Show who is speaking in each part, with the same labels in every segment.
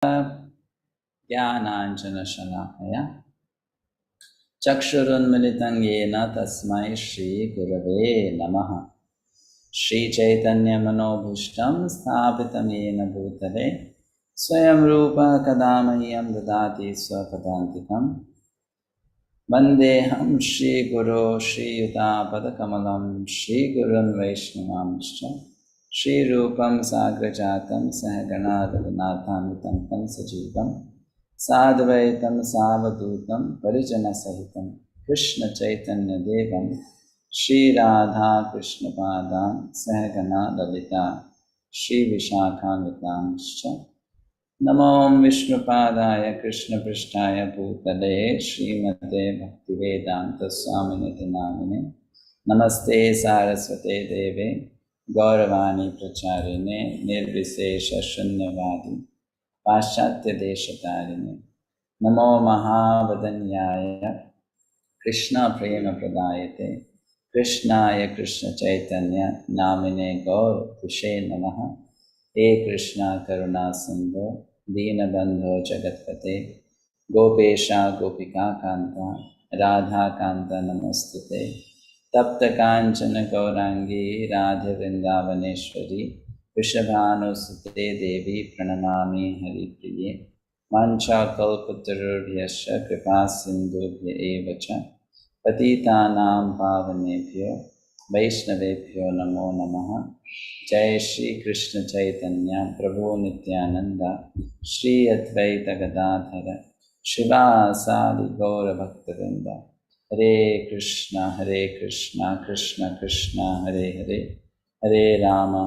Speaker 1: Jnananjana Shalakaya Chakshurunmilitam Yena Tasmai Shri Gurave Namaha Shri Chaitanya Manobhishtam Sthapitam Yena Bhutale Swayam Rupa Kadamayam Dadati Swapadantikam Vandeham Shri Guru Shri Yuta-pada-kamalam Shri Gurun Vaishnavamscha Shri Rupam Sagrajatam Sahagana Raghunathanutam Tam Sajivam Sadvaitam Savadutam Parijana Sahitam Krishna Chaitanya Devam Shri Radha Krishna Padam Sahagana Lalita Shri Vishakhanvitamscha Namo Vishnupadaya Krishna Prishtaya Bhutale Srimate Bhaktivedanta Swaminiti Namine Namaste Saraswate Deve Gauravani Pracharine Nirvisesha Shunyavadi Paschatya Deshatarine Namo Mahavadanyaya Krishna Prema Pradayate Krishnaya Krishna Chaitanya Namine Gaur Kushe Namaha He Krishna Karuna Sindhu Deenabandho Jagatpate Gopesha Gopika Kanta Radha Kanta Namostute Tapta Kanchana Gaurangi Radha Vrindavaneshwari Vrishabhanusute Devi Pranamami Haripriye Mancha Kalpatarubhyascha Kripa Sindhubhya Evacha Patitanam Pavanebhyo Vaishnavebhyo Namo Namaha Jai Shri Krishna Chaitanya Prabhu Nityananda Shri Advaita Gadadhara Shivasadi Gaura Bhaktavinda Hare Krishna Krishna Krishna Hare Hare Hare Rama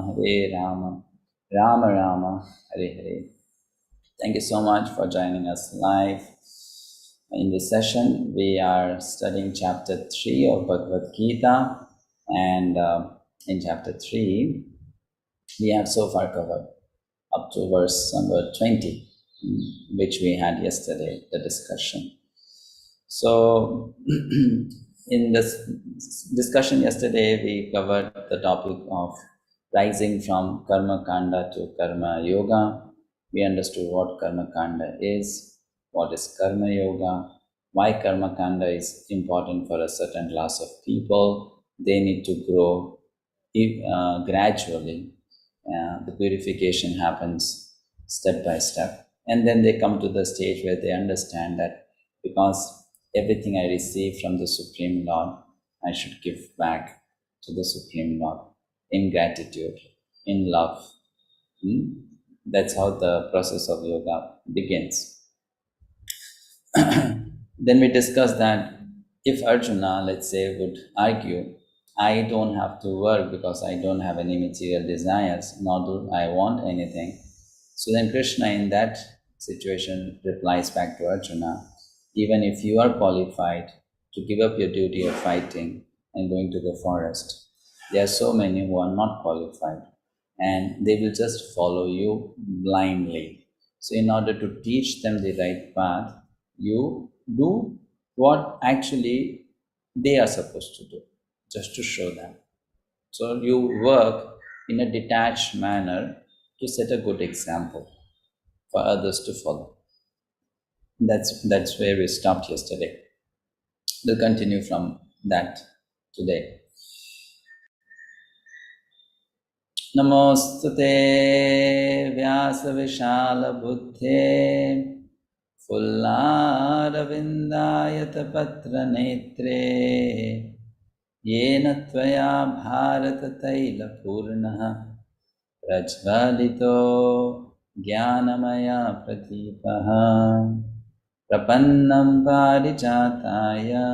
Speaker 1: Rama Rama Hare Hare. Thank you so much for joining us live. In this session, we are studying chapter 3 of Bhagavad-gita, and in chapter 3, we have so far covered up to verse number 20, which we had yesterday, the discussion. So, in this discussion yesterday, we covered the topic of rising from Karma Kanda to Karma Yoga. We understood what Karma Kanda is, what is Karma Yoga, why Karma Kanda is important for a certain class of people. They need to grow gradually. The purification happens step by step. And then they come to the stage where they understand that because everything I receive from the Supreme Lord, I should give back to the Supreme Lord in gratitude, in love. That's how the process of yoga begins. Then we discussed that if Arjuna, let's say, would argue, I don't have to work because I don't have any material desires, nor do I want anything. So then Krishna in that situation replies back to Arjuna, even if you are qualified to give up your duty of fighting and going to the forest, there are so many who are not qualified and they will just follow you blindly. So in order to teach them the right path, you do what actually they are supposed to do, just to show them. So you work in a detached manner to set a good example for others to follow. That's where we stopped yesterday. We'll continue from that today. Namostute Vyasa Vishala Buddhe Fullaravindayata Patra Netre Yena Tvaya Bharata Taila Purnaha Prajvalito Jnanamaya Pratipaha Prapannam Parijataya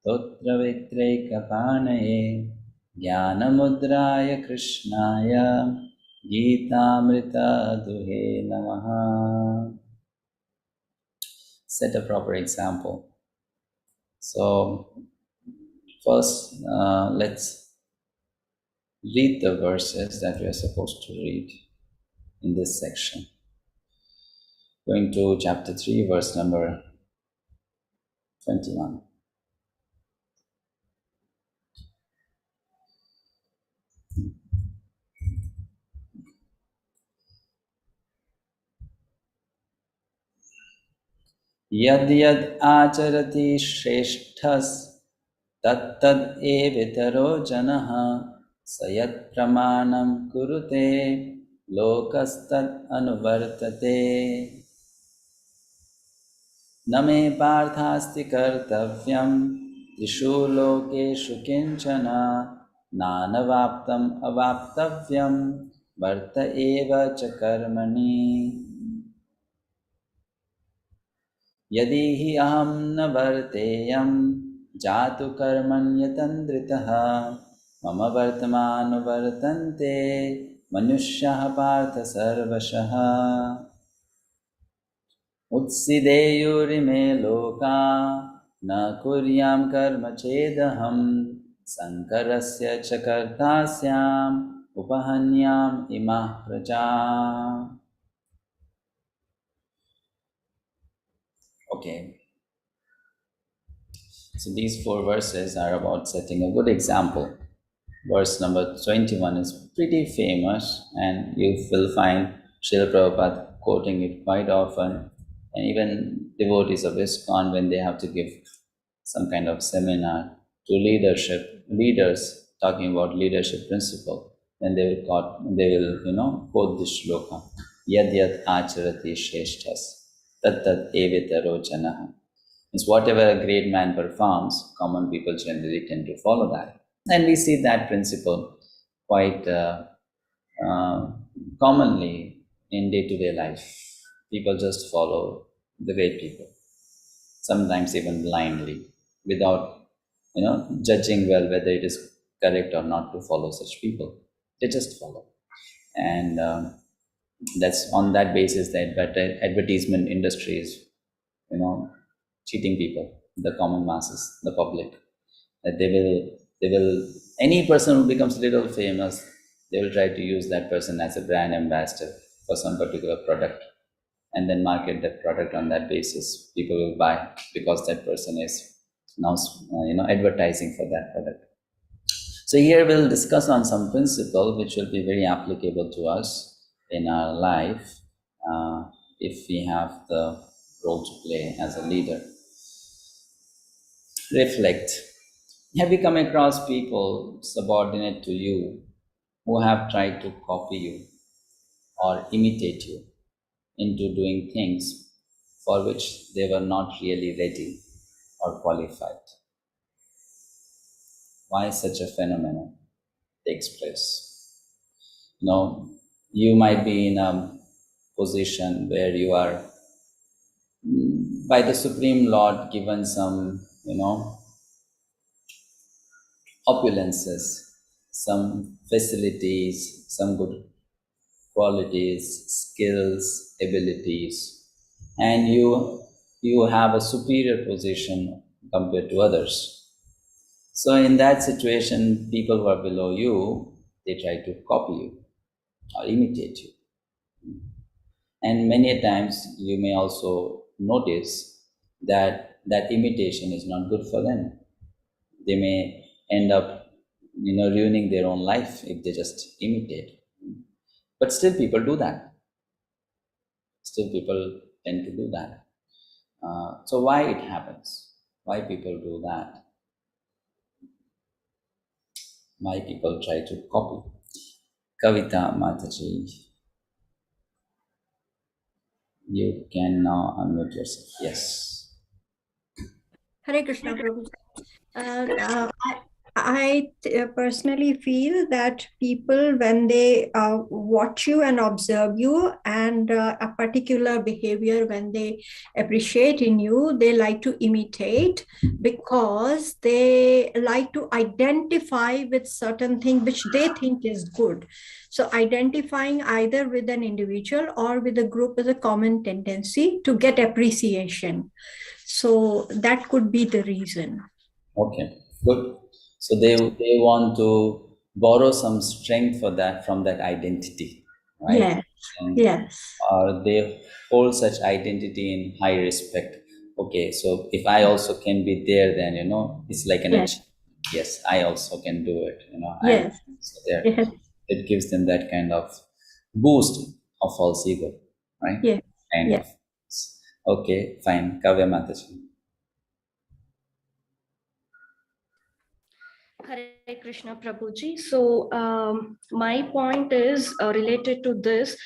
Speaker 1: Totra Vitraikapanaye Jnanamudraya Krishnaya Gita Duhe Namaha. Set a proper example. So, first, let's read the verses that we are supposed to read in this section. Going to chapter 3, verse number 21. Yad yad acharati shreshthas tat tad evitaro janaha sayat pramanam kurute lokastad anuvartate. Name parthasti kartavyam trishu lokeshu kinchana nanavaptam avaptavyam varta eva cha karmani. Yadi hi aham na varteyam jatu karmanyatandritaha mama vartamanu vartante manushyaha partha sarvashaha. Utsideyurime loka na kuryam karma chedaham sankarasya chakartasyam upahanyam imah praja. Okay, so these 4 verses are about setting a good example. Verse number 21 is pretty famous, and you will find Srila Prabhupada quoting it quite often, and even devotees of ISKCON, when they have to give some kind of seminar to leaders talking about leadership principle, then they will quote this shloka, yad yad acharati shreshthas tat tat evitaro janaha. Means whatever a great man performs, common people generally tend to follow that. And we see that principle quite uh, commonly in day-to-day life. People just follow the great people, sometimes even blindly, without judging well whether it is correct or not to follow such people. They just follow, and that's on that basis that advertisement industry is, cheating people, the common masses, the public. That they will any person who becomes little famous, they will try to use that person as a brand ambassador for some particular product, and then market that product on that basis. People will buy because that person is now advertising for that product. So here we'll discuss on some principle which will be very applicable to us in our life, if we have the role to play as a leader. Reflect. Have you come across people subordinate to you who have tried to copy you or imitate you into doing things for which they were not really ready or qualified? Why such a phenomenon takes place? You might be in a position where you are, by the Supreme Lord, given some, opulences, some facilities, some good qualities, skills, abilities, and you have a superior position compared to others. So in that situation, people who are below you, they try to copy you or imitate you. And many times you may also notice that that imitation is not good for them. They may end up, ruining their own life if they just imitate. But still people do that. Still people tend to do that. So why it happens? Why people do that? Why people try to copy? Kavita Mataji, you can now unmute yourself. Yes.
Speaker 2: Hare Krishna, Prabhu. I personally feel that people, when they watch you and observe you, and a particular behavior, when they appreciate in you, they like to imitate, because they like to identify with certain thing which they think is good. So identifying either with an individual or with a group is a common tendency to get appreciation. So that could be the reason.
Speaker 1: Okay, good. So they want to borrow some strength for that from that identity, right?
Speaker 2: Yes.
Speaker 1: And
Speaker 2: Yes.
Speaker 1: they hold such identity in high respect. Okay, so if I also can be there, then it's like an
Speaker 2: Yes.
Speaker 1: achievement. Yes, I also can do it. I'm
Speaker 2: Yes.
Speaker 1: also there.
Speaker 2: Yes.
Speaker 1: It gives them that kind of boost of false ego, right?
Speaker 2: Yes.
Speaker 1: Kind
Speaker 2: Yes.
Speaker 1: of. Okay, fine. Kavya Mataji.
Speaker 3: Hare Krishna Prabhuji. So my point is related to this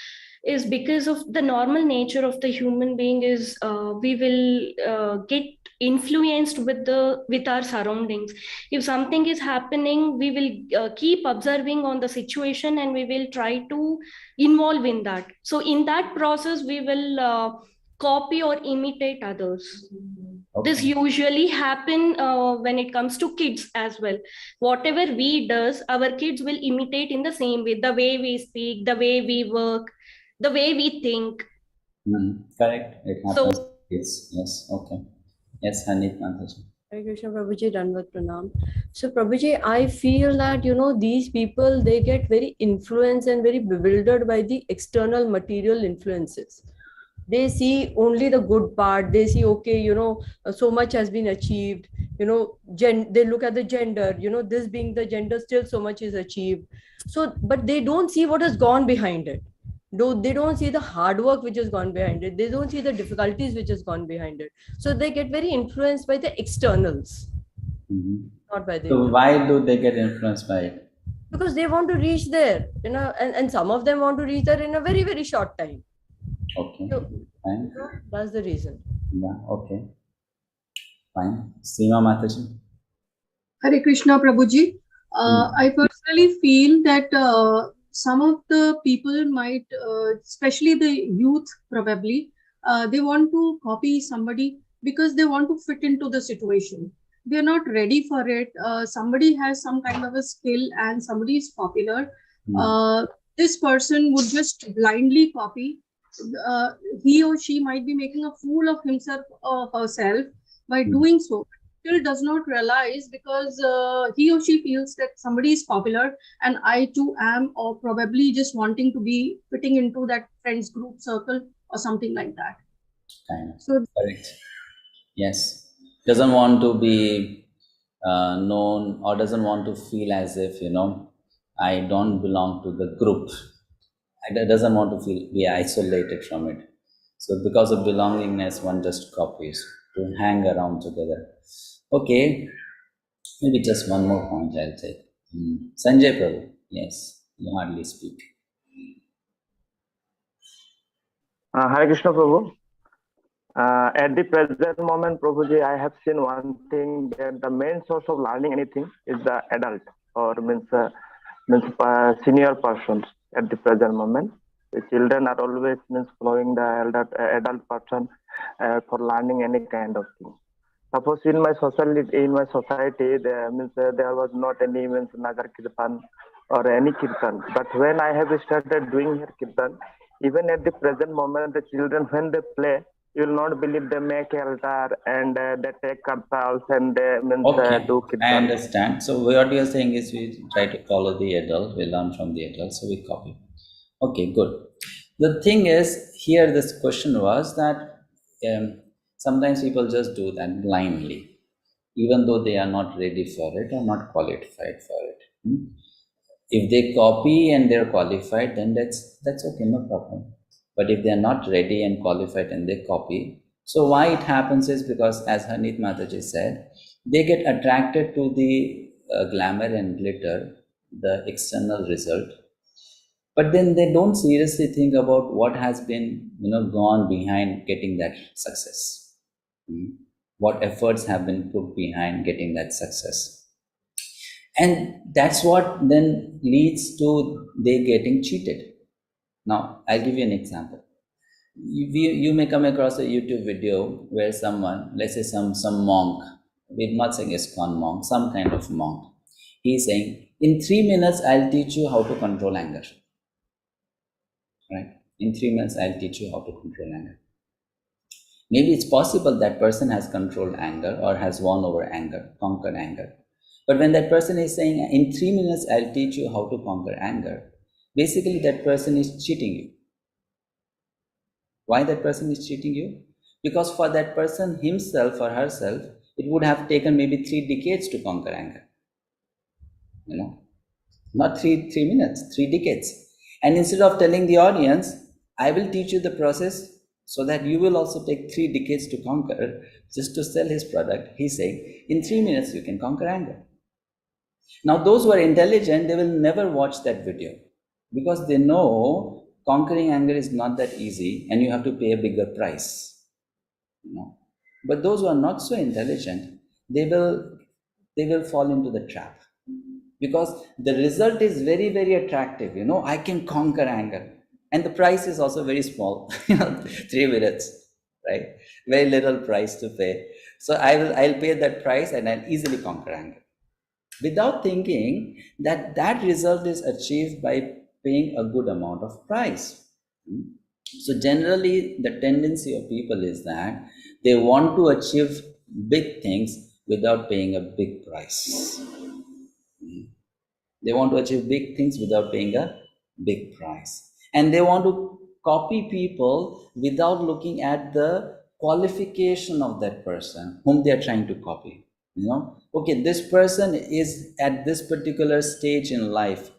Speaker 3: is because of the normal nature of the human being is we will get influenced with our surroundings. If something is happening, we will keep observing on the situation and we will try to involve in that. So in that process, we will copy or imitate others.
Speaker 1: Okay.
Speaker 3: This usually happen when it comes to kids as well. Whatever we does, our kids will imitate in the same way, the way we speak, the way we work, the way we think.
Speaker 1: Correct. It happens. Yes. Okay. Yes, Hanit Mataji.
Speaker 4: Hare Krishna Prabhuji, Dandavat Pranam. So Prabhuji, I feel that, these people, they get very influenced and very bewildered by the external material influences. They see only the good part. They see, okay, so much has been achieved. They look at the gender, this being the gender, still so much is achieved. So, but they don't see what has gone behind it. They don't see the hard work which has gone behind it. They don't see the difficulties which has gone behind it. So they get very influenced by the externals, not by the
Speaker 1: So why do they get influenced by it?
Speaker 4: Because they want to reach there, and some of them want to reach there in a very, very short time.
Speaker 1: Okay,
Speaker 4: So,
Speaker 1: fine.
Speaker 4: That's the reason.
Speaker 1: Yeah, okay. Fine. Seema Mataji.
Speaker 5: Hare Krishna Prabhuji. I personally feel that some of the people might, especially the youth probably, they want to copy somebody because they want to fit into the situation. They're not ready for it. Somebody has some kind of a skill and somebody is popular. This person would just blindly copy. He or she might be making a fool of himself or herself by doing so. Still does not realize because he or she feels that somebody is popular and I too am, or probably just wanting to be fitting into that friends group circle or something like that.
Speaker 1: So correct. Yes. Doesn't want to be known or doesn't want to feel as if, I don't belong to the group. Doesn't want to be isolated from it. So because of belongingness, one just copies to hang around together. Okay, maybe just one more point I'll take. Sanjay Prabhu, yes, you hardly speak.
Speaker 6: Hare Krishna Prabhu. At the present moment, Prabhuji, I have seen one thing, that the main source of learning anything is the adult, or means senior persons at the present moment. The children are always following the adult person for learning any kind of thing. Suppose in my society, there was not any Nagar Kirtan or any Kirtan. But when I have started doing here Kirtan, even at the present moment, the children, when they play, you will not believe they make altar and they take kartals and they do Kirtan.
Speaker 1: I understand. So what you are saying is we try to follow the adult, we learn from the adult, so we copy. Okay, good. The thing is, here this question was that sometimes people just do that blindly, even though they are not ready for it or not qualified for it. If they copy and they're qualified, then that's okay, no problem. But if they're not ready and qualified and they copy, so why it happens is because, as Hanit Mataji said, they get attracted to the glamour and glitter, the external result, but then they don't seriously think about what has been gone behind getting that success. What efforts have been put behind getting that success. And that's what then leads to they getting cheated. Now, I'll give you an example. You may come across a YouTube video where someone, let's say some monk, we're not saying ISKCON monk, some kind of monk, he's saying, in 3 minutes, I'll teach you how to control anger. Right? In 3 minutes, I'll teach you how to control anger. Maybe it's possible that person has controlled anger or has won over anger, conquered anger. But when that person is saying, in 3 minutes, I'll teach you how to conquer anger, basically that person is cheating you. Why that person is cheating you? Because for that person himself or herself, it would have taken maybe 3 decades to conquer anger. Not 3 minutes, 3 decades. And instead of telling the audience, I will teach you the process so that you will also take 3 decades to conquer just to sell his product. He's saying, in 3 minutes you can conquer anger. Now, those who are intelligent, they will never watch that video because they know conquering anger is not that easy and you have to pay a bigger price. But those who are not so intelligent, they will fall into the trap because the result is very, very attractive. I can conquer anger. And the price is also very small, 3 minutes, right? Very little price to pay. So I'll pay that price and I'll easily conquer anger. Without thinking that that result is achieved by paying a good amount of price. So generally, the tendency of people is that they want to achieve big things without paying a big price. They want to achieve big things without paying a big price. And they want to copy people without looking at the qualification of that person whom they are trying to copy. Okay, this person is at this particular stage in life,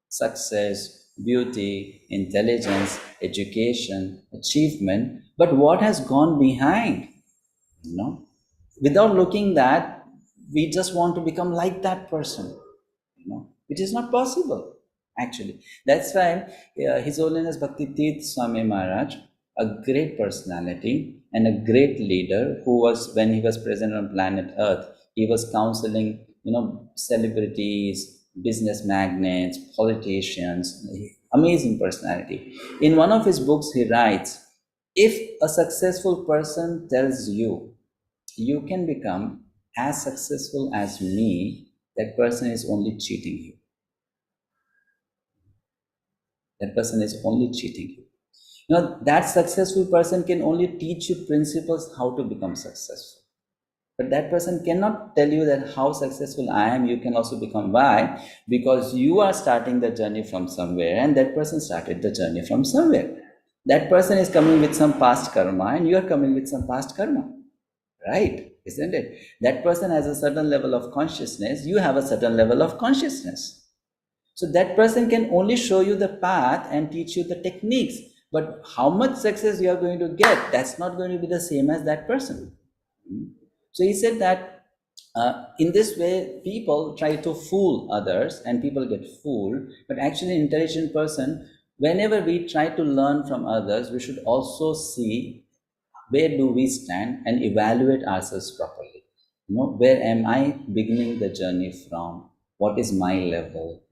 Speaker 1: success, beauty, intelligence, education, achievement, but what has gone behind? Without looking that, we just want to become like that person. It is not possible, actually. That's why His Holiness Bhakti Swami Maharaj, a great personality and a great leader who was, when he was present on planet Earth, he was counseling, celebrities, business magnates, politicians, amazing personality. In one of his books, he writes, if a successful person tells you, you can become as successful as me, that person is only cheating you. That person is only cheating you. That successful person can only teach you principles how to become successful. But that person cannot tell you that how successful I am, you can also become. Why? Because you are starting the journey from somewhere and that person started the journey from somewhere. That person is coming with some past karma and you are coming with some past karma. Right? Isn't it? That person has a certain level of consciousness, you have a certain level of consciousness. So that person can only show you the path and teach you the techniques. But how much success you are going to get, that's not going to be the same as that person. So he said that in this way, people try to fool others and people get fooled. But actually, an intelligent person, whenever we try to learn from others, we should also see where do we stand and evaluate ourselves properly. Where am I beginning the journey from? What is my level?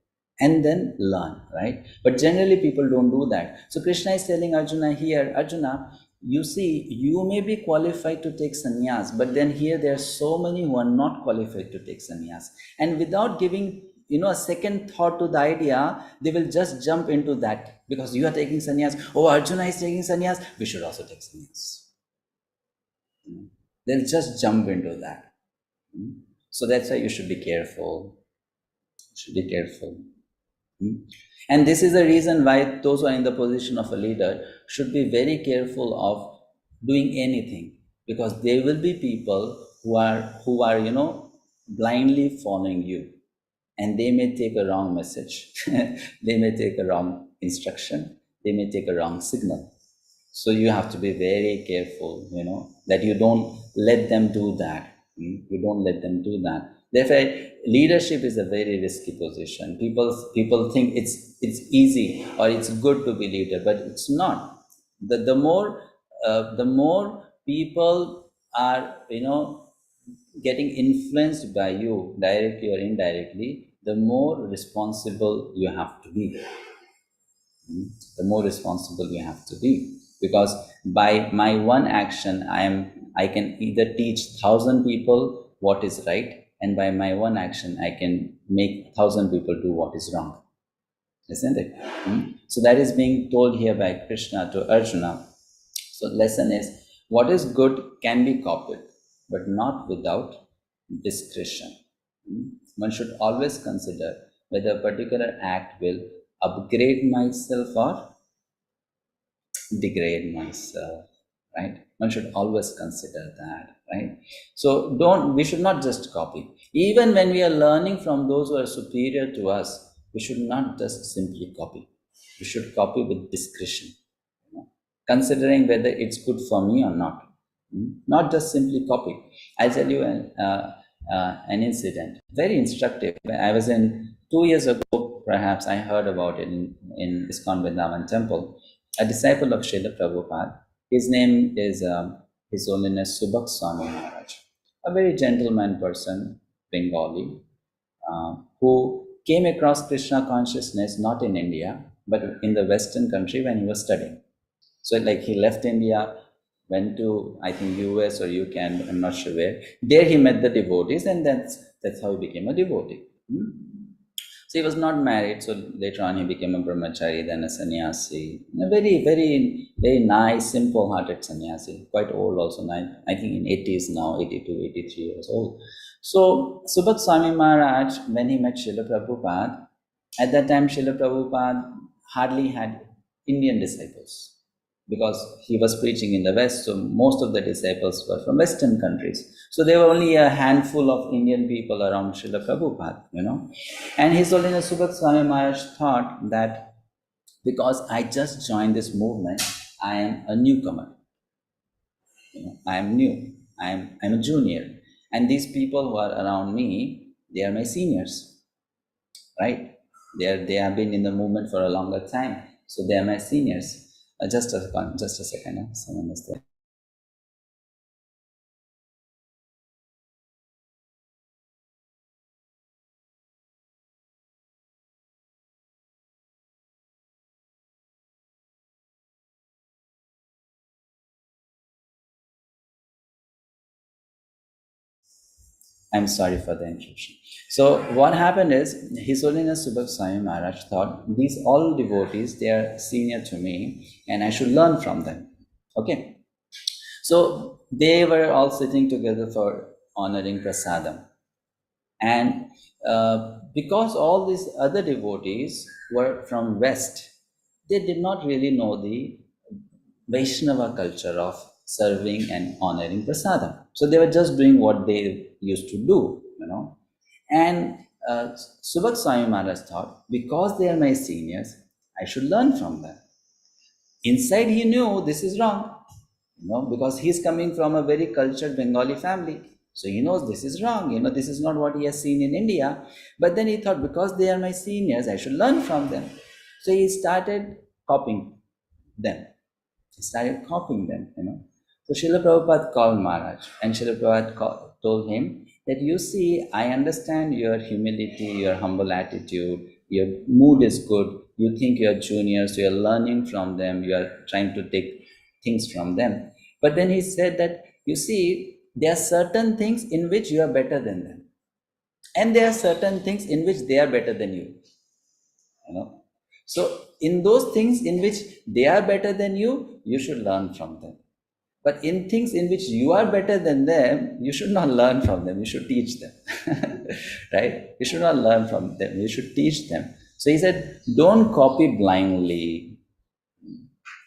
Speaker 1: And then learn, right? But generally people don't do that. So Krishna is telling Arjuna here, Arjuna, you see, you may be qualified to take sannyas, but then here there are so many who are not qualified to take sannyas. And without giving, a second thought to the idea, they will just jump into that. Because you are taking sannyas, oh, Arjuna is taking sannyas, we should also take sannyas. They'll just jump into that. So that's why you should be careful. You should be careful. And this is the reason why those who are in the position of a leader should be very careful of doing anything, because there will be people who are blindly following you, and they may take a wrong message. They may take a wrong instruction. They may take a wrong signal. So you have to be very careful, that you don't let them do that. You don't let them do that. Therefore, leadership is a very risky position. People think it's easy or it's good to be leader, but it's not. The more people are getting influenced by you directly or indirectly, the more responsible you have to be. The more responsible you have to be, because by my one action, I can either teach 1,000 people what is right, and by my one action, I can make 1,000 people do what is wrong. Isn't it? So that is being told here by Krishna to Arjuna. So the lesson is, what is good can be copied, but not without discretion. One should always consider whether a particular act will upgrade myself or degrade myself, right? One should always consider that, right? So we should not just copy. Even when we are learning from those who are superior to us, we should not just simply copy. We should copy with discretion. considering whether it's good for me or not. Not just simply copy. I'll tell you an incident, very instructive. I was in 2 years ago, perhaps I heard about it in ISKCON Vrindavan temple. A disciple of Srila Prabhupada, his name is His Holiness Subhak Swami Maharaj, a very gentleman person, Bengali, who came across Krishna consciousness not in India, but in the Western country when he was studying. So like he left India, went to, I think, US or UK, I'm not sure where. There he met the devotees, and that's how he became a devotee. So he was not married, so later on he became a brahmachari, then a sannyasi. A very, very, very nice, simple-hearted sannyasi, quite old also, I think in 80s now, 82, 83 years old. So Subhak Swami Maharaj, when he met Srila Prabhupada, at that time Srila Prabhupada hardly had Indian disciples, because he was preaching in the West, so most of the disciples were from Western countries. So there were only a handful of Indian people around Srila Prabhupada, And His Holiness Subhak Swami Maharaj thought that because I just joined this movement, I am a newcomer. I am new. I'm a junior. And these people who are around me, they are my seniors, right? They have been in the movement for a longer time, so they are my seniors. Just a second, someone is there. I'm sorry for the interruption. So what happened is, His Holiness Subhak Swami Maharaj thought, these all devotees, they are senior to me, and I should learn from them. Okay. So they were all sitting together for honoring prasadam. And because all these other devotees were from West, they did not really know the Vaishnava culture of serving and honoring prasadam. So they were just doing what they used to do, And Subhak Swami Maharaj thought, because they are my seniors, I should learn from them. Inside he knew this is wrong, because he's coming from a very cultured Bengali family. So he knows this is wrong, this is not what he has seen in India. But then he thought, because they are my seniors, I should learn from them. So he started copying them. So Srila Prabhupada called Maharaj, and Srila Prabhupada told him that, you see, I understand your humility, your humble attitude, your mood is good, you think you are juniors, you are learning from them, you are trying to take things from them. But then he said that, you see, there are certain things in which you are better than them, and there are certain things in which they are better than you. So in those things in which they are better than you, you should learn from them. But in things in which you are better than them, you should not learn from them, you should teach them. Right? You should not learn from them, you should teach them. So he said, don't copy blindly.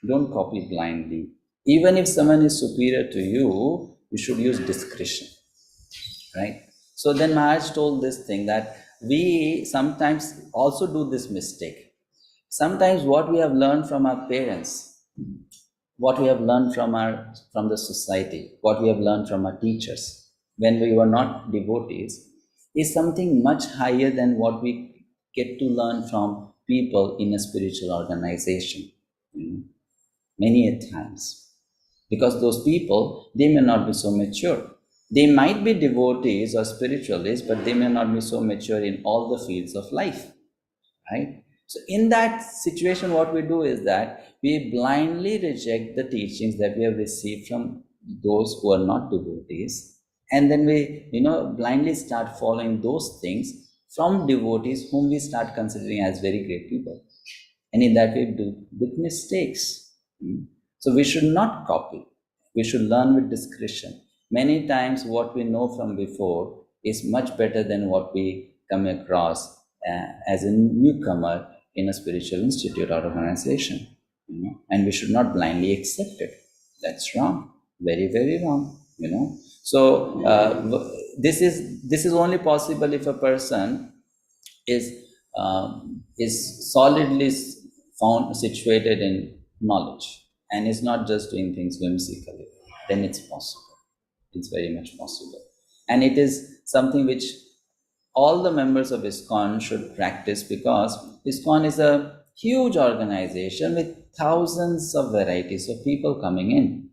Speaker 1: Don't copy blindly. Even if someone is superior to you, you should use discretion. Right? So then Maharaj told this thing that we sometimes also do this mistake. Sometimes what we have learned from our parents, what we have learned from the society, what we have learned from our teachers, when we were not devotees, is something much higher than what we get to learn from people in a spiritual organization. Many a times. Because those people, they may not be so mature. They might be devotees or spiritualists, but they may not be so mature in all the fields of life. Right? So in that situation, what we do is that we blindly reject the teachings that we have received from those who are not devotees. And then we, blindly start following those things from devotees whom we start considering as very great people. And in that way, we do big mistakes. So we should not copy. We should learn with discretion. Many times what we know from before is much better than what we come across as a newcomer in a spiritual institute or organization. And we should not blindly accept it. That's wrong. Very, very wrong. So this is only possible if a person is solidly found situated in knowledge and is not just doing things whimsically, then it's possible. It's very much possible. And it is something which all the members of ISKCON should practice, because ISKCON is a huge organization with thousands of varieties of people coming in.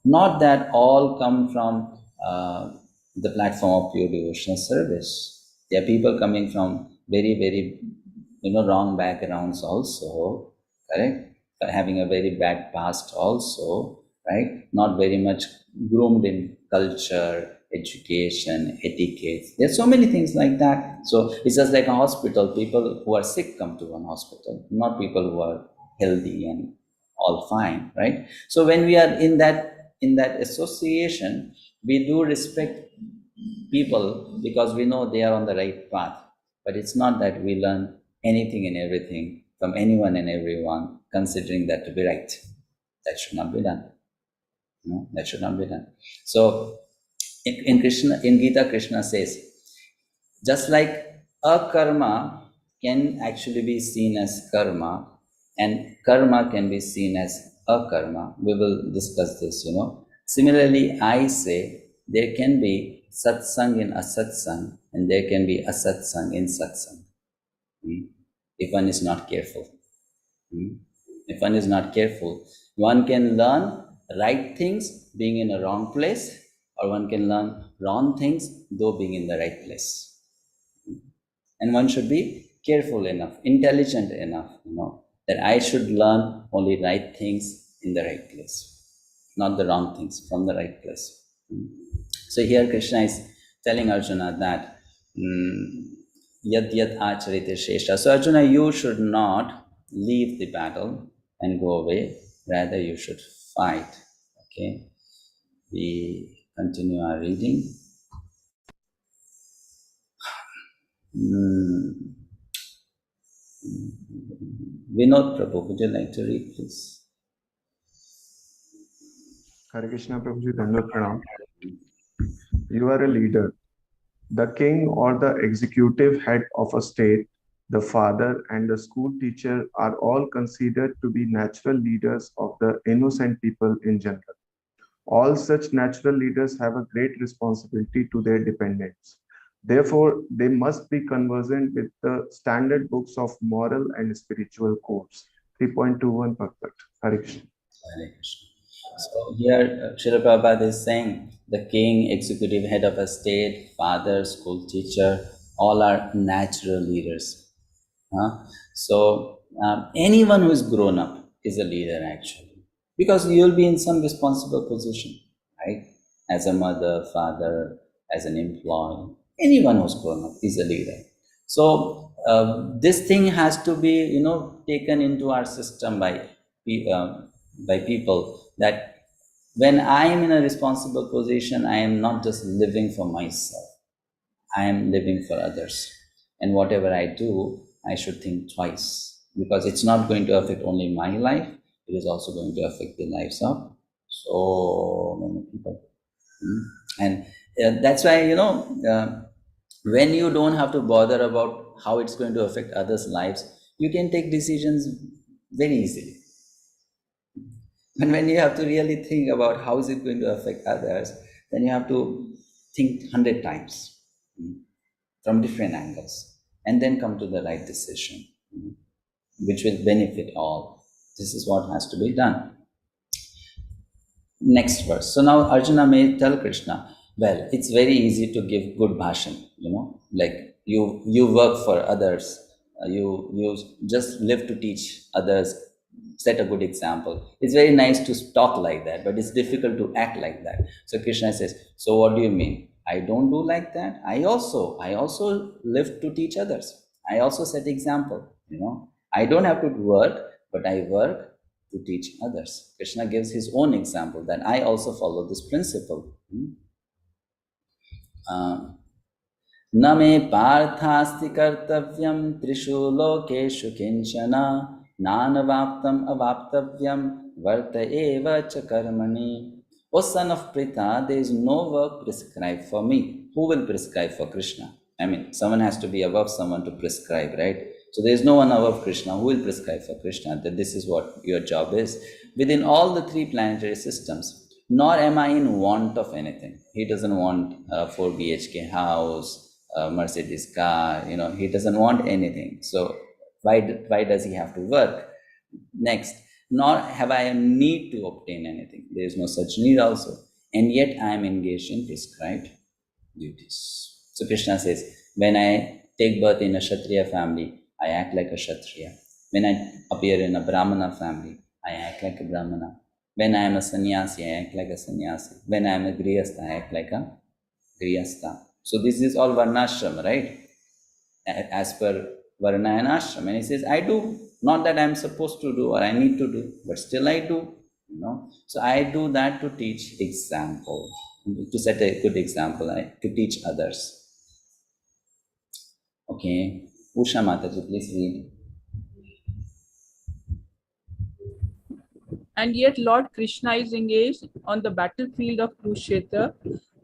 Speaker 1: Not that all come from the platform of pure devotional service. There are people coming from very, very, wrong backgrounds also, correct? Having a very bad past also, right? Not very much groomed in culture, education, etiquette. There's so many things like that. So it's just like a hospital. People who are sick come to one hospital, not people who are healthy and all fine, right? So when we are in that association, we do respect people because we know they are on the right path. But it's not that we learn anything and everything from anyone and everyone, considering that to be right. That should not be done. That should not be done. So in Gita, Krishna says, just like a karma can actually be seen as karma, and karma can be seen as akarma. We will discuss this, Similarly, I say there can be satsang in asatsang, and there can be asatsang in satsang. If one is not careful. If one is not careful, one can learn right things being in a wrong place, or one can learn wrong things though being in the right place. And one should be careful enough, intelligent enough, that I should learn only right things in the right place, not the wrong things from the right place. So here Krishna is telling Arjuna that yad yad acharite shesha. So Arjuna, you should not leave the battle and go away, rather you should fight. Okay, we continue our reading. Vinod Prabhu, would you like to read, please?
Speaker 7: Hare Krishna, Prabhuji, Dandavat Pranam. You are a leader. The king or the executive head of a state, the father and the school teacher are all considered to be natural leaders of the innocent people in general. All such natural leaders have a great responsibility to their dependents. Therefore, they must be conversant with the standard books of moral and spiritual codes. 3.21 Bhagavad. Hare Krishna.
Speaker 1: Hare Krishna. So here Srila Prabhupada is saying the king, executive head of a state, father, school teacher, all are natural leaders. So anyone who is grown up is a leader actually, because you'll be in some responsible position, right? As a mother, father, as an employee, anyone who's grown up is a leader. So this thing has to be, taken into our system by people, that when I am in a responsible position, I am not just living for myself. I am living for others. And whatever I do, I should think twice, because it's not going to affect only my life, it is also going to affect the lives of so many people. And that's why, when you don't have to bother about how it's going to affect others' lives, you can take decisions very easily. And when you have to really think about how is it going to affect others, then you have to think 100 times from different angles, and then come to the right decision, which will benefit all. This is what has to be done. Next verse. So now Arjuna may tell Krishna, well, it's very easy to give good bhashan, like you work for others, you just live to teach others, set a good example. It's very nice to talk like that, but it's difficult to act like that. So Krishna says, so what do you mean? I don't do like that. I also live to teach others. I also set example, I don't have to work, but I work to teach others. Krishna gives his own example that I also follow this principle. Na me parthasti kartavyam trishu lokeshu kinchana nanavaptam avaptavyam varta eva cha karmani. O son of Pritha, there is no work prescribed for me. Who will prescribe for Krishna? I mean, someone has to be above someone to prescribe, right? So there is no one above Krishna who will prescribe for Krishna that this is what your job is. Within all the three planetary systems, nor am I in want of anything. He doesn't want a 4 BHK house, a Mercedes car, he doesn't want anything. So why does he have to work? Next, nor have I a need to obtain anything. There is no such need also. And yet I am engaged in prescribed duties. So Krishna says, when I take birth in a Kshatriya family, I act like a Kshatriya. When I appear in a Brahmana family, I act like a Brahmana. When I am a sannyasi, I act like a sannyasi. When I am a grihastha, I act like a grihastha. So this is all varnashrama, right? As per varna and ashram. And he says, I do. Not that I am supposed to do or I need to do, but still I do. So I do that to teach example, to set a good example, to teach others. Okay. Usha Mataji, please read.
Speaker 8: And yet Lord Krishna is engaged on the battlefield of Kurukshetra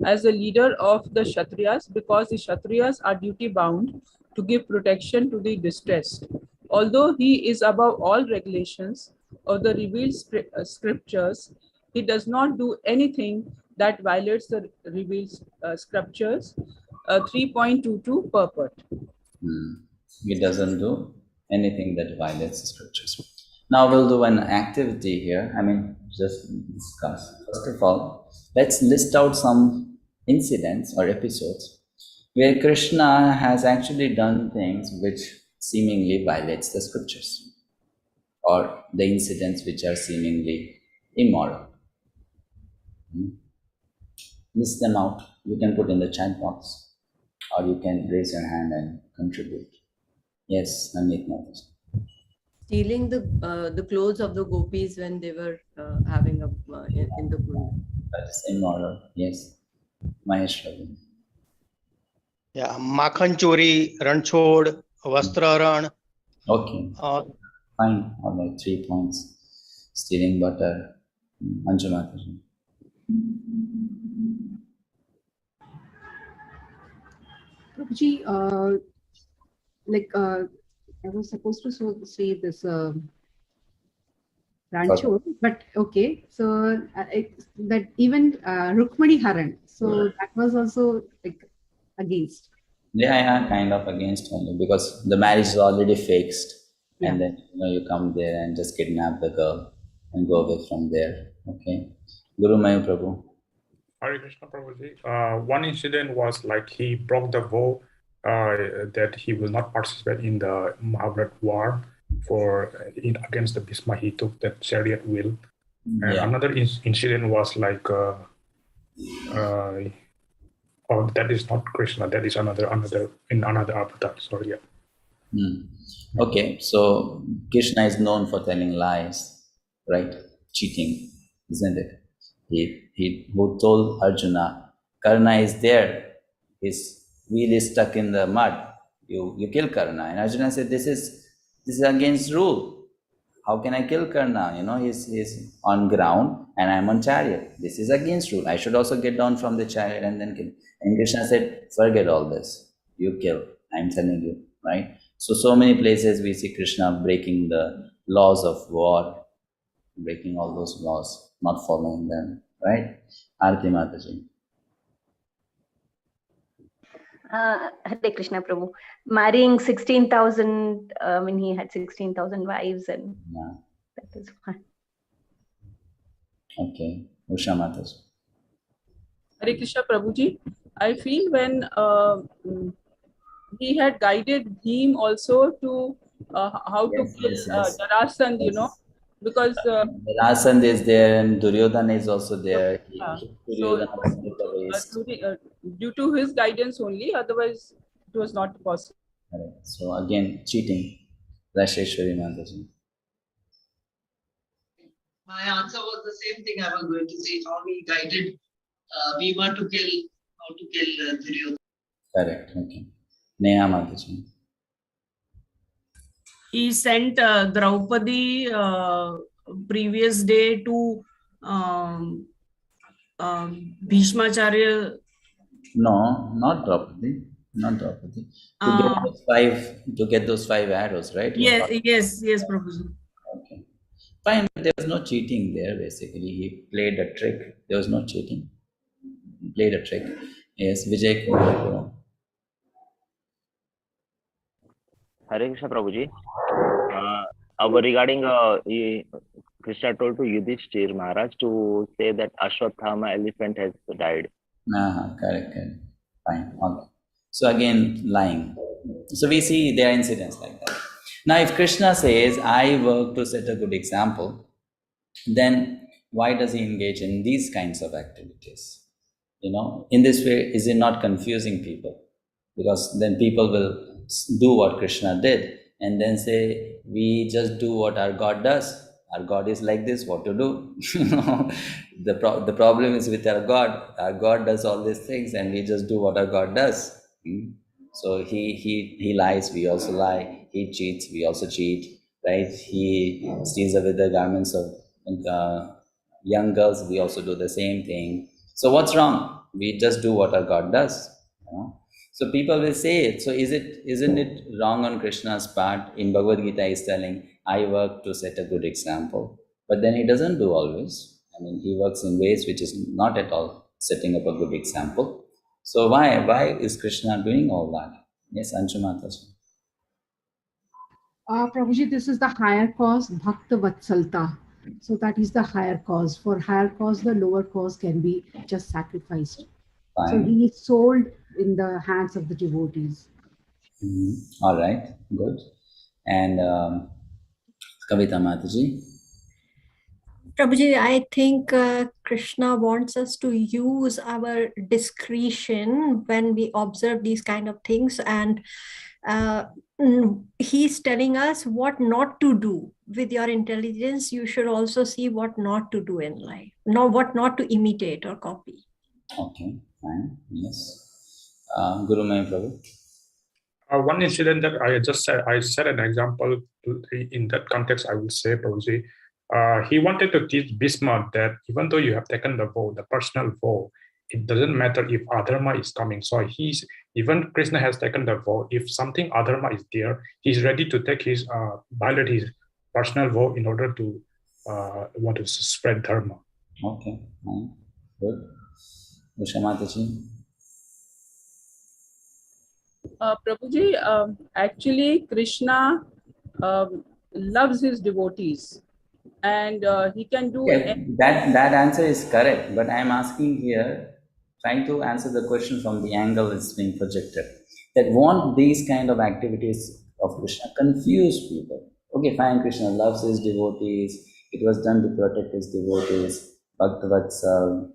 Speaker 8: as the leader of the Kshatriyas, because the Kshatriyas are duty bound to give protection to the distressed. Although he is above all regulations of the revealed scriptures, he does not do anything that violates the revealed scriptures. 3.22 purport.
Speaker 1: He doesn't do anything that violates the scriptures. Now we'll do an activity here. Just discuss. First of all, let's list out some incidents or episodes where Krishna has actually done things which seemingly violates the scriptures, or the incidents which are seemingly immoral. List them out. You can put in the chat box, or you can raise your hand and contribute. Yes, Amit Mathus.
Speaker 4: Stealing the clothes of the gopis when they were having in the kunda.
Speaker 1: That is immoral. Yes. Mahesh Ravi.
Speaker 9: Yeah, Makhan Chori, Ranchod, Vastraran.
Speaker 1: Okay. Fine. All right. 3 points. Stealing butter. Anju Mataji.
Speaker 10: Prabhuji, I was supposed to say this Rancho, but okay. So that even Rukmani Haran, so that was also against.
Speaker 1: Yeah, kind of against only, because the marriage is already fixed, and then you come there and just kidnap the girl and go away from there. Okay. Guru Mayu Prabhu.
Speaker 11: Hare Krishna Prabhuji. One incident was like he broke the vow that he will not participate in the Mahabharata war against the Bhisma. He took the chariot wheel. And another incident was like, that is not Krishna. That is another avatar. Sorry.
Speaker 1: Okay, so Krishna is known for telling lies, right? Cheating, isn't it? He who told Arjuna, Karna is there, his wheel is stuck in the mud, you kill Karna. And Arjuna said, this is against rule. How can I kill Karna? He's on ground and I'm on chariot. This is against rule. I should also get down from the chariot and then kill. And Krishna said, forget all this. You kill. I'm telling you, right? So many places we see Krishna breaking the laws of war, breaking all those laws, not following them, right? Arati Mataji.
Speaker 12: Hare Krishna Prabhu. Marrying 16,000, he had 16,000 wives, and that is one.
Speaker 1: Okay. Usha Mataji.
Speaker 8: Hare Krishna Prabhuji. I feel when he had guided him also to how to kill Jarasandh, because
Speaker 1: Jarasandh is there and Duryodhana is also there.
Speaker 8: Due to his guidance only, otherwise it was not possible.
Speaker 1: Right. So again, cheating. Rasheshwari Mataji.
Speaker 13: My answer was the same thing I was going to say. How he guided Bhima to kill Duryodhana.
Speaker 1: Correct. Okay. Neha Mataji.
Speaker 14: He sent Draupadi previous day to Bhishmacharya.
Speaker 1: No, not Draupadi. Not Draupadi. To get those 5 arrows, right?
Speaker 14: Yes, Prabhuji.
Speaker 1: Okay. Fine, but there was no cheating there, basically. He played a trick. There was no cheating. He played a trick. Yes, Vijay Kumar.
Speaker 15: Hare Krishna Prabhuji. Regarding Krishna told to Yudhishthir Maharaj to say that Ashwatthama elephant has died.
Speaker 1: Correct. Fine. Okay. So again, lying. So we see there are incidents like that. Now, if Krishna says, I work to set a good example, then why does he engage in these kinds of activities? In this way, is it not confusing people? Because then people will do what Krishna did and then say, we just do what our God does. Our God is like this, what to do? The problem is with our God. Our God does all these things and we just do what our God does. So he lies, we also lie. He cheats, we also cheat, right? He steals away the garments of young girls, we also do the same thing. So what's wrong? We just do what our God does. So people will say it. So isn't it wrong on Krishna's part? In Bhagavad-gita, he's telling, I work to set a good example. But then he doesn't do always. He works in ways which is not at all setting up a good example. So why is Krishna doing all that? Yes, Anshumata.
Speaker 10: Prabhuji, this is the higher cause, Bhaktivinoda. So that is the higher cause. For higher cause, the lower cause can be just sacrificed. Fine. So he is sold in the hands of the devotees.
Speaker 1: All right, good. And Kavita Mataji?
Speaker 2: Prabhuji, I think Krishna wants us to use our discretion when we observe these kind of things, and he's telling us what not to do. With your intelligence, you should also see what not to do in life, what not to imitate or copy.
Speaker 1: Okay, fine, yes. Guru Mai Prabhu?
Speaker 11: One incident that I set an example in that context, I would say, Prabhuji, he wanted to teach Bhishma that even though you have taken the vow, the personal vow, it doesn't matter if adharma is coming. So even Krishna has taken the vow. If something adharma is there, he's ready to take violate his personal vow in order to want to spread dharma.
Speaker 1: Okay, good. Ushamataji?
Speaker 8: Prabhuji, actually Krishna loves his devotees. And he can do
Speaker 1: that answer is correct, but I am asking here, trying to answer the question from the angle it's being projected, that won't these kind of activities of Krishna confuse people? Okay, fine, Krishna loves his devotees, it was done to protect his devotees, Bhagavad-gita,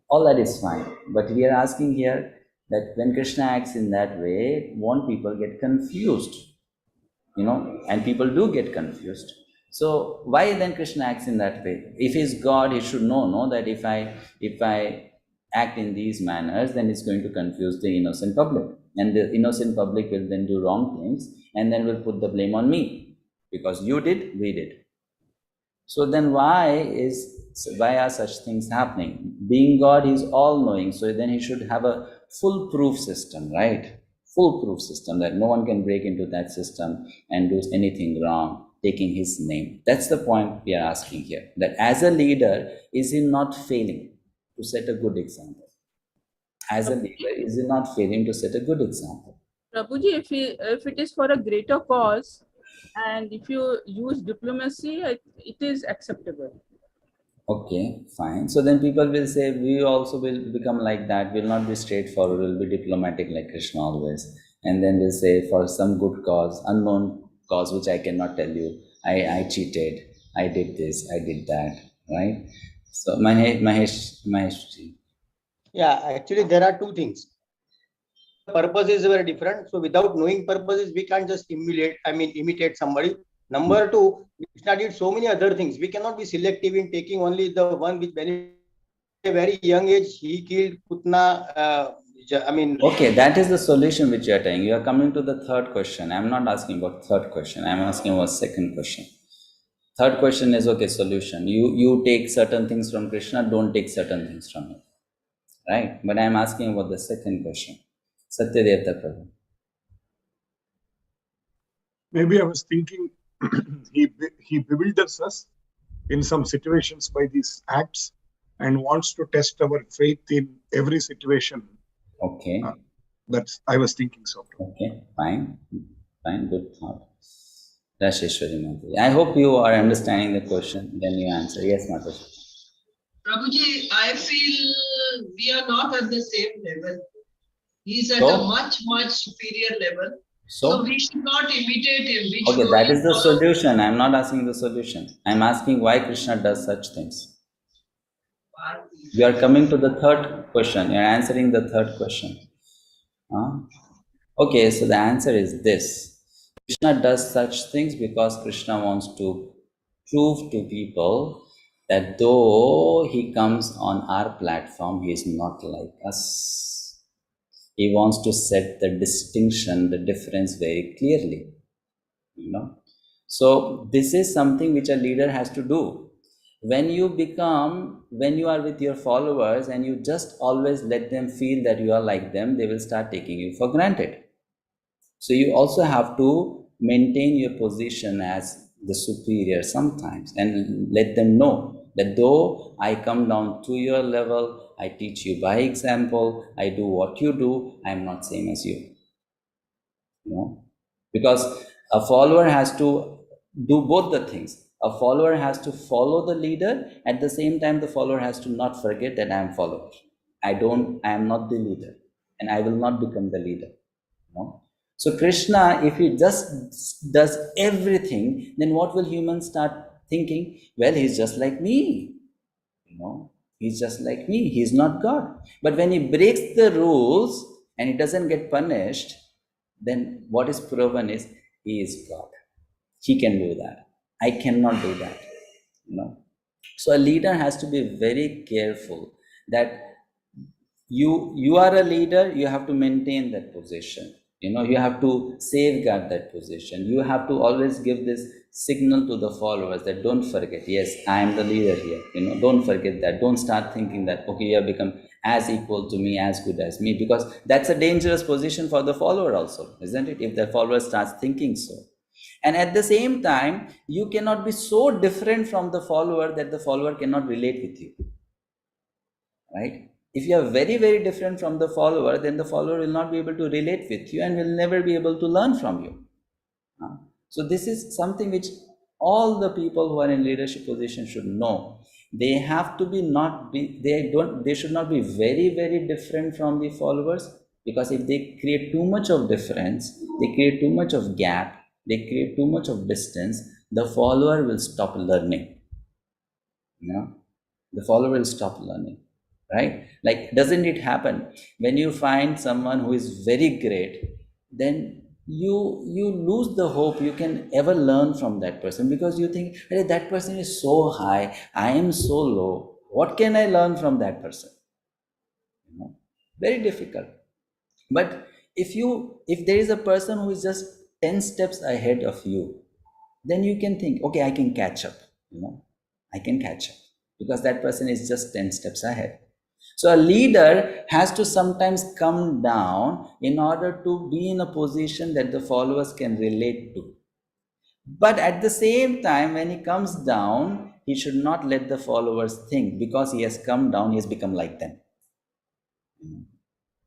Speaker 1: all that is fine, but we are asking here that when Krishna acts in that way, won't people get confused? And people do get confused. So why then Krishna acts in that way? If he's God, he should know that if I act in these manners, then it's going to confuse the innocent public. And the innocent public will then do wrong things and then will put the blame on me. Because you did, we did. So then why are such things happening? Being God, he's all-knowing. So then he should have a foolproof system, right? Foolproof system that no one can break into that system and do anything wrong, taking his name. That's the point we are asking here. That as a leader, is he not failing to set a good example? As a leader, is he not failing to set a good example?
Speaker 8: Prabhuji, if it is for a greater cause, and if you use diplomacy, it is acceptable.
Speaker 1: Okay, fine. So then people will say, we also will become like that. We'll not be straightforward. We'll be diplomatic like Krishna always. And then we'll say, for some good cause, unknown cause, which I cannot tell you, I cheated, I did this, I did that, right? So Mahesh.
Speaker 9: Yeah, actually there are two things. Purpose is very different. So without knowing purposes, we can't just imitate somebody. Number two, Krishna did so many other things. We cannot be selective in taking only the one which benefits. At a very young age, he killed Putna.
Speaker 1: Okay, that is the solution which you are telling. You are coming to the third question. I am not asking about third question. I am asking about second question. Third question is, okay, solution. You take certain things from Krishna, don't take certain things from him. Right? But I am asking about the second question. Satyadevta Prabhu.
Speaker 16: Maybe I was thinking he bewilders us in some situations by these acts and wants to test our faith in every situation.
Speaker 1: Okay.
Speaker 16: That's I was thinking so.
Speaker 1: Okay, fine, good thought. Rasheshwari Mataji. I hope you are understanding the question. Then you answer. Yes, Mataji.
Speaker 13: Prabhuji, I feel we are not at the same level. He's at
Speaker 1: So?
Speaker 13: a much, much superior level. So we should not imitate him. We should
Speaker 1: Okay, that
Speaker 13: only
Speaker 1: is the
Speaker 13: follow.
Speaker 1: solution. I'm not asking the solution. I'm asking why Krishna does such things. You are coming to the third question. You are answering the third question. Okay, so the answer is this. Krishna does such things because Krishna wants to prove to people that though he comes on our platform, he is not like us. He wants to set the distinction, the difference very clearly. So this is something which a leader has to do. When you are with your followers and you just always let them feel that you are like them, they will start taking you for granted. So you also have to maintain your position as the superior sometimes and let them know that though I come down to your level, I teach you by example, I do what you do, I am not same as you. Because a follower has to do both the things. A follower has to follow the leader. At the same time, the follower has to not forget that I am follower. I am not the leader, and I will not become the leader. So Krishna, if he just does everything, then what will humans start thinking? Well, he's just like me. He's just like me. He's not God. But when he breaks the rules and he doesn't get punished, then what is proven is he is God. He can do that. I cannot do that. So a leader has to be very careful that you are a leader, you have to maintain that position. You have to safeguard that position. You have to always give this signal to the followers that don't forget, yes, I am the leader here. Don't forget that. Don't start thinking that, okay, you have become as equal to me, as good as me, because that's a dangerous position for the follower also, isn't it? If the follower starts thinking so. And at the same time, you cannot be so different from the follower that the follower cannot relate with you. Right? If you are very, very different from the follower, then the follower will not be able to relate with you and will never be able to learn from you. So this is something which all the people who are in leadership position should know. They have to they should not be very, very different from the followers, because if they create too much of difference, they create too much of gap, they create too much of distance, the follower will stop learning. The follower will stop learning. Right? Like, doesn't it happen when you find someone who is very great, then you lose the hope you can ever learn from that person, because you think, hey, that person is so high, I am so low, what can I learn from that person? Very difficult. But if there is a person who is just 10 steps ahead of you, then you can think, okay, I can catch up. I can catch up because that person is just 10 steps ahead. So a leader has to sometimes come down in order to be in a position that the followers can relate to. But at the same time, when he comes down, he should not let the followers think because he has come down, he has become like them.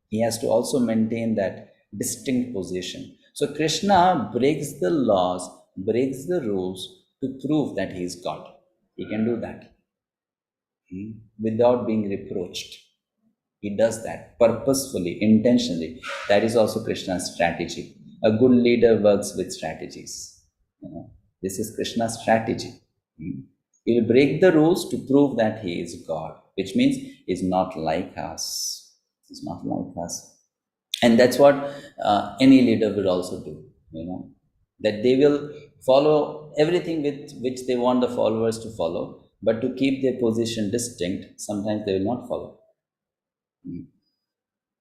Speaker 1: He has to also maintain that distinct position. So Krishna breaks the laws, breaks the rules to prove that he is God. He can do that without being reproached. He does that purposefully, intentionally. That is also Krishna's strategy. A good leader works with strategies. This is Krishna's strategy. He will break the rules to prove that he is God, which means he is not like us. He's not like us. And that's what any leader will also do, that they will follow everything with which they want the followers to follow, but to keep their position distinct, sometimes they will not follow.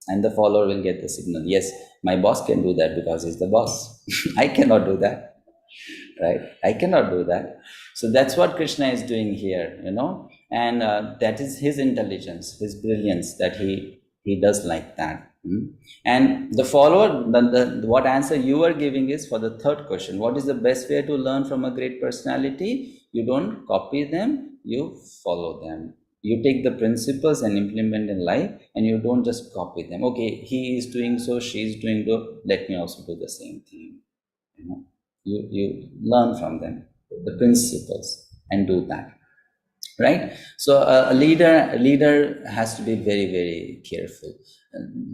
Speaker 1: And the follower will get the signal, yes, my boss can do that because he's the boss. I cannot do that, right? I cannot do that. So that's what Krishna is doing here, and that is his intelligence, his brilliance, that he does like that. And the follower, what answer you are giving is for the third question. What is the best way to learn from a great personality? You don't copy them, you follow them. You take the principles and implement in life, and you don't just copy them. Okay, he is doing so, she is doing so, let me also do the same thing. You learn from them the principles and do that. Right? So a leader has to be very, very careful.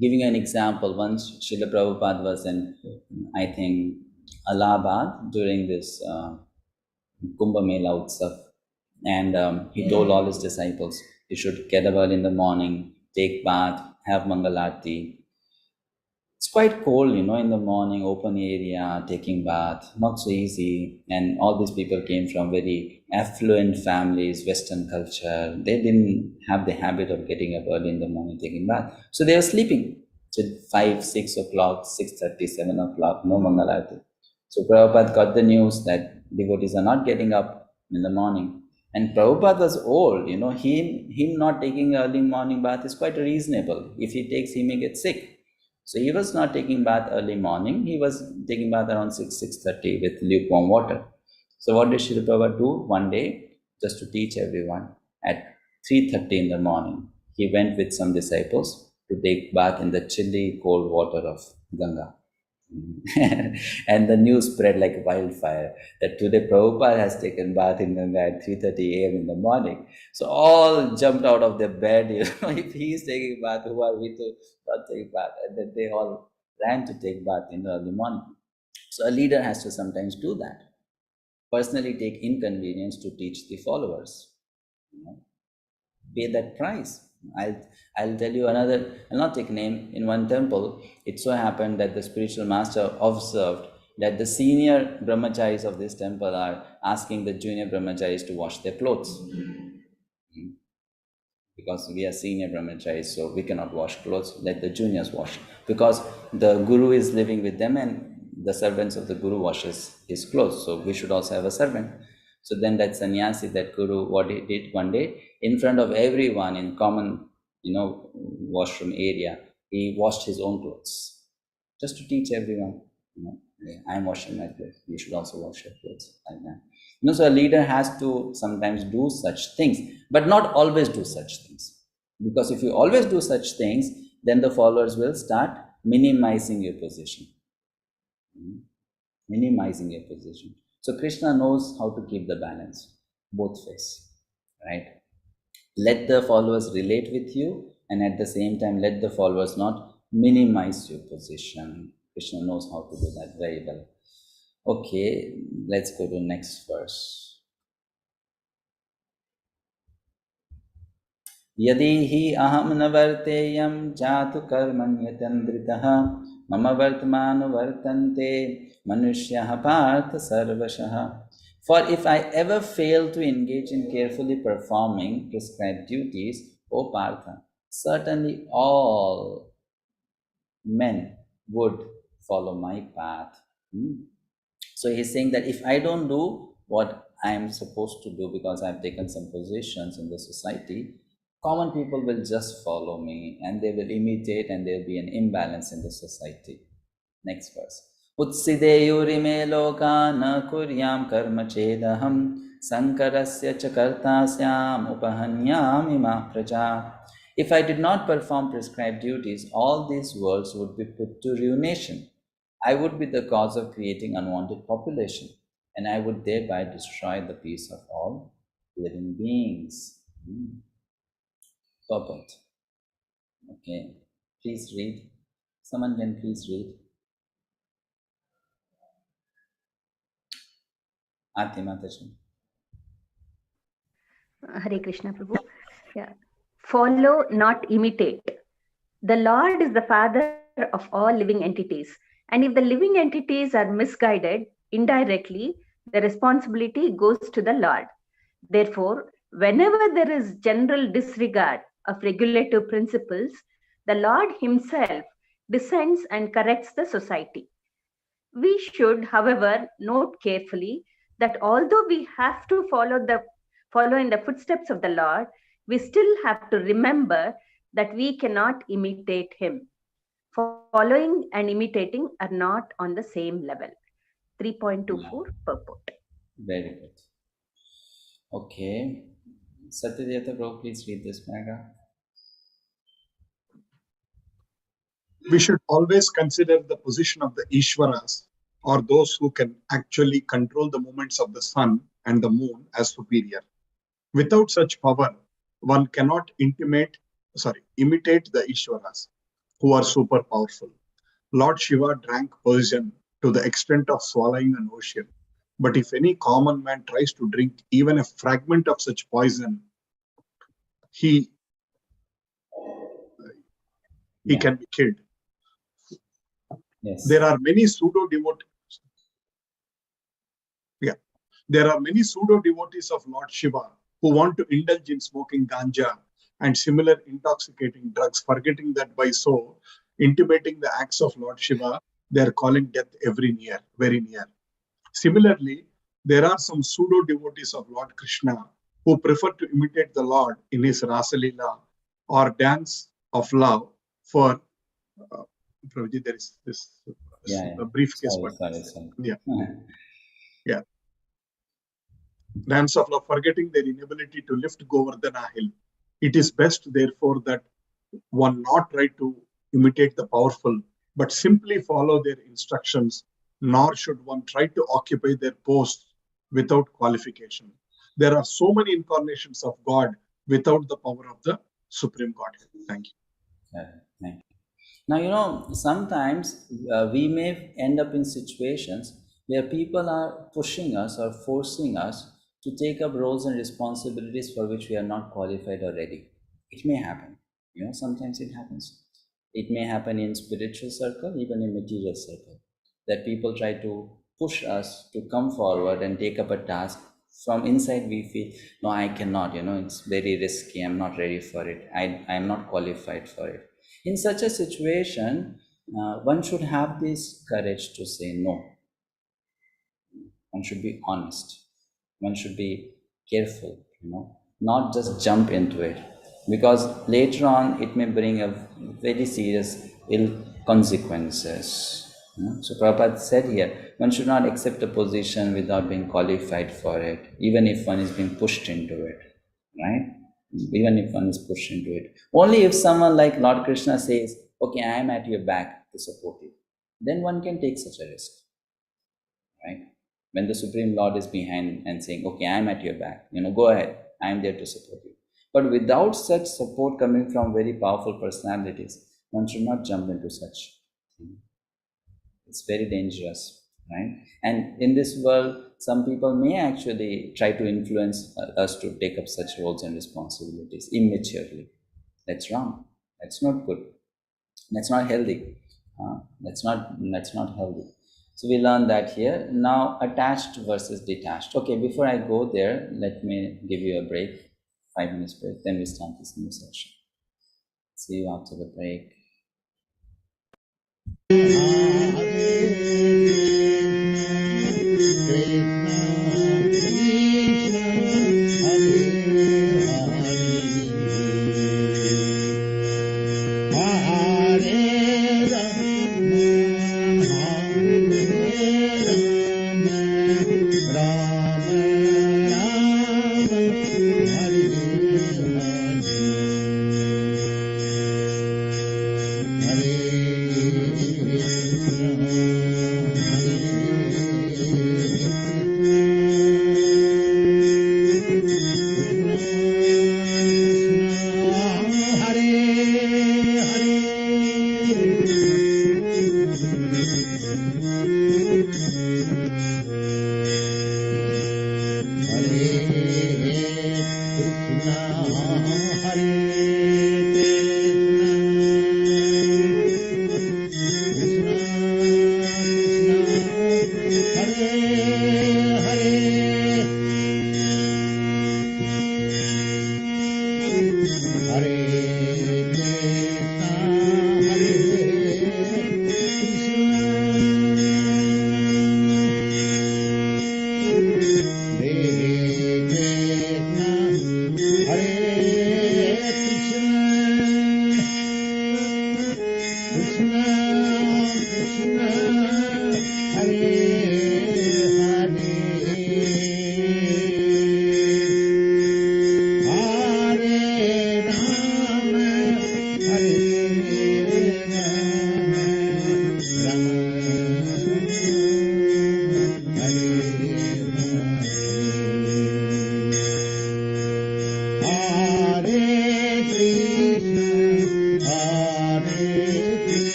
Speaker 1: Giving an example, once Srila Prabhupada was in, I think, Allahabad during this Kumbh Mela Utsav, and he told all his disciples, you should get up early in the morning, take bath, have Mangalarti. It's quite cold, in the morning, open area, taking bath, not so easy. And all these people came from very affluent families, Western culture. They didn't have the habit of getting up early in the morning, taking bath. So they were sleeping till 5, 6 o'clock, 6:30, 7 o'clock, no Mangalarti. So Prabhupada got the news that devotees are not getting up in the morning. And Prabhupada was old, him not taking early morning bath is quite reasonable. If he takes, he may get sick. So he was not taking bath early morning. He was taking bath around 6:30 with lukewarm water. So what did Srila Prabhupada do? One day, just to teach everyone, at 3:30 in the morning, he went with some disciples to take bath in the chilly, cold water of Ganga. And the news spread like wildfire that today Prabhupada has taken bath in Ganga at 3:30 a.m. in the morning. So all jumped out of their bed, if he is taking bath, who are we to not take bath? And then they all ran to take bath in the early morning. So a leader has to sometimes do that. Personally take inconvenience to teach the followers. Pay that price. I'll tell you another, I'll not take name. In one temple, it so happened that the spiritual master observed that the senior brahmacharis of this temple are asking the junior brahmacharis to wash their clothes. Because we are senior brahmacharis, so we cannot wash clothes, let the juniors wash. Because the guru is living with them and the servants of the guru washes his clothes, so we should also have a servant. So then that sannyasi, that guru, what he did one day, in front of everyone in common, washroom area, he washed his own clothes, just to teach everyone, I'm washing my clothes, you should also wash your clothes, like that. So a leader has to sometimes do such things, but not always do such things. Because if you always do such things, then the followers will start minimizing your position. Minimizing your position. So Krishna knows how to keep the balance, both ways, right? Let the followers relate with you, and at the same time, let the followers not minimize your position. Krishna knows how to do that very well. Okay, let's go to next verse. Yadi hi aham navarteyam jatu karmanyatandritaha mama vartmanu vartante manushyaha partha sarvashaha. For if I ever fail to engage in carefully performing prescribed duties, O Partha, certainly all men would follow my path. So he's saying that if I don't do what I am supposed to do because I've taken some positions in the society, common people will just follow me and they will imitate, and there will be an imbalance in the society. Next verse. Utsideyurime loka na kuryam karma chedaham sankarasya cha kartasyam upahanyam ima praja. If I did not perform prescribed duties, all these worlds would be put to ruination. I would be the cause of creating unwanted population, and I would thereby destroy the peace of all living beings. Purport. Okay, please read. Someone can please read. Aarti Mataji.
Speaker 12: Hare Krishna Prabhu. Yeah. Follow, not imitate. The Lord is the father of all living entities. And if the living entities are misguided, indirectly, the responsibility goes to the Lord. Therefore, whenever there is general disregard of regulative principles, the Lord himself descends and corrects the society. We should, however, note carefully that although we have to follow in the footsteps of the Lord, we still have to remember that we cannot imitate him. Following and imitating are not on the same level. 3.24 purport.
Speaker 1: Very good. Okay. Satyajita bro, please read this paragraph.
Speaker 16: We should always consider the position of the Ishwaras, or those who can actually control the movements of the sun and the moon, as superior. Without such power, one cannot imitate the Ishwaras, who are super powerful. Lord Shiva drank poison to the extent of swallowing an ocean. But if any common man tries to drink even a fragment of such poison, he can be killed.
Speaker 1: Yes.
Speaker 16: There are many pseudo devotees. There are many pseudo devotees of Lord Shiva who want to indulge in smoking ganja and similar intoxicating drugs, forgetting that by so intimating the acts of Lord Shiva, they are calling death very near. Similarly, there are some pseudo devotees of Lord Krishna who prefer to imitate the Lord in his Rasa Leela or dance of love for. Prabhuji, there is this briefcase.
Speaker 1: Sorry.
Speaker 16: Dance of love, forgetting their inability to lift Govardhana hill. It is best, therefore, that one not try to imitate the powerful, but simply follow their instructions, nor should one try to occupy their posts without qualification. There are so many incarnations of God without the power of the Supreme Godhead. Thank you.
Speaker 1: Thank you. Now, sometimes we may end up in situations where people are pushing us or forcing us to take up roles and responsibilities for which we are not qualified or ready. It may happen. Sometimes it happens. It may happen in spiritual circle, even in material circle, that people try to push us to come forward and take up a task. From inside we feel, no, I cannot, it's very risky, I'm not ready for it, I'm not qualified for it. In such a situation, one should have this courage to say no. One should be honest. One should be careful, not just jump into it. Because later on, it may bring a very serious ill consequences. So Prabhupada said here, one should not accept a position without being qualified for it, even if one is being pushed into it, right? Even if one is pushed into it. Only if someone like Lord Krishna says, okay, I am at your back to support you, then one can take such a risk, right? When the Supreme Lord is behind and saying, okay, I am at your back, go ahead, I am there to support you. But without such support coming from very powerful personalities, one should not jump into such. It's very dangerous, right? And in this world, some people may actually try to influence us to take up such roles and responsibilities immaturely. That's wrong. That's not good. That's not healthy. That's not healthy. So we learn that here. Now, attached versus detached. Okay, before I go there, let me give you a break, 5 minutes break, then we start this new session. See you after the break.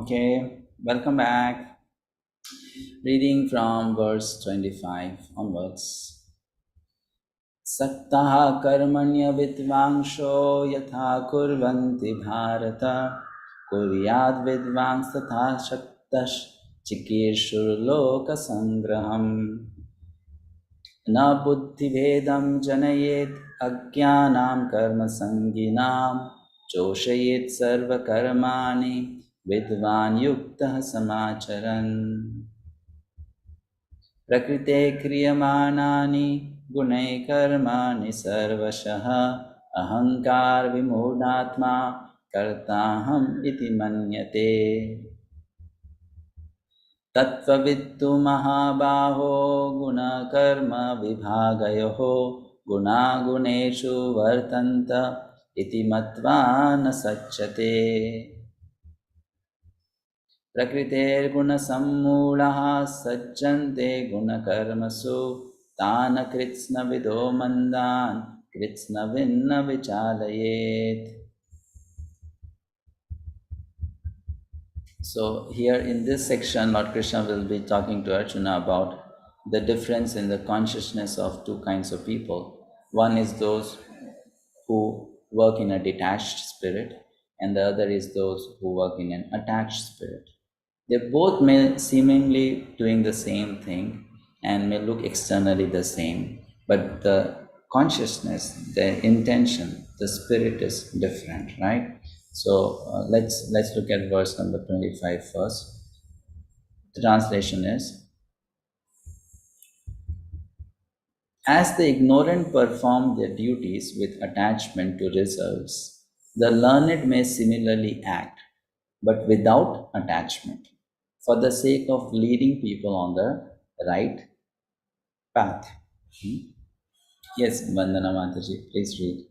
Speaker 1: Okay, welcome back. Reading from verse 25 onwards. Saktah karmanya vidvangsho yatha kurvanti bharata kuryad vidvans tatha shaktash chikirshur loka sangraham na buddhi vedam janayet ajnanam karma sanginam joshayet sarva karmani vidvan yuktah samacharan prakrite kriyamanani gunai karmani sarvashah ahankar vimudhatma kartaham iti manyate tattvavittu mahabaho guna karma vibhagayoho gunaguneshu vartanta iti matva na sachyate prakriter guna sammulaha sajjante guna karmasu tana kritsna vido mandan kritsna vinna vichalayet. So here in this section, Lord Krishna will be talking to Arjuna about the difference in the consciousness of two kinds of people. One is those who work in a detached spirit, and the other is those who work in an attached spirit. They both may seemingly doing the same thing and may look externally the same, but the consciousness, the intention, the spirit is different, right? So let's look at verse number 25 first. The translation is, as the ignorant perform their duties with attachment to results, The learned may similarly act, but without attachment, for the sake of leading people on the right path. Yes, Vandana Mataji, please read.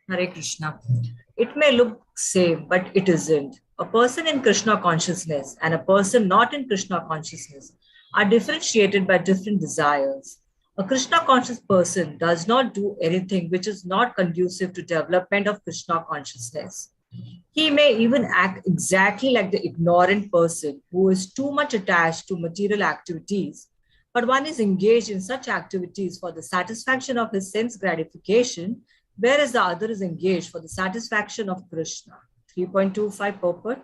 Speaker 17: Hare Krishna. It may look same, but it isn't. A person in Krishna consciousness and a person not in Krishna consciousness are differentiated by different desires. A Krishna conscious person does not do anything which is not conducive to development of Krishna consciousness. He may even act exactly like the ignorant person who is too much attached to material activities, but one is engaged in such activities for the satisfaction of his sense gratification, whereas the other is engaged for the satisfaction of Krishna. 3.25 purport.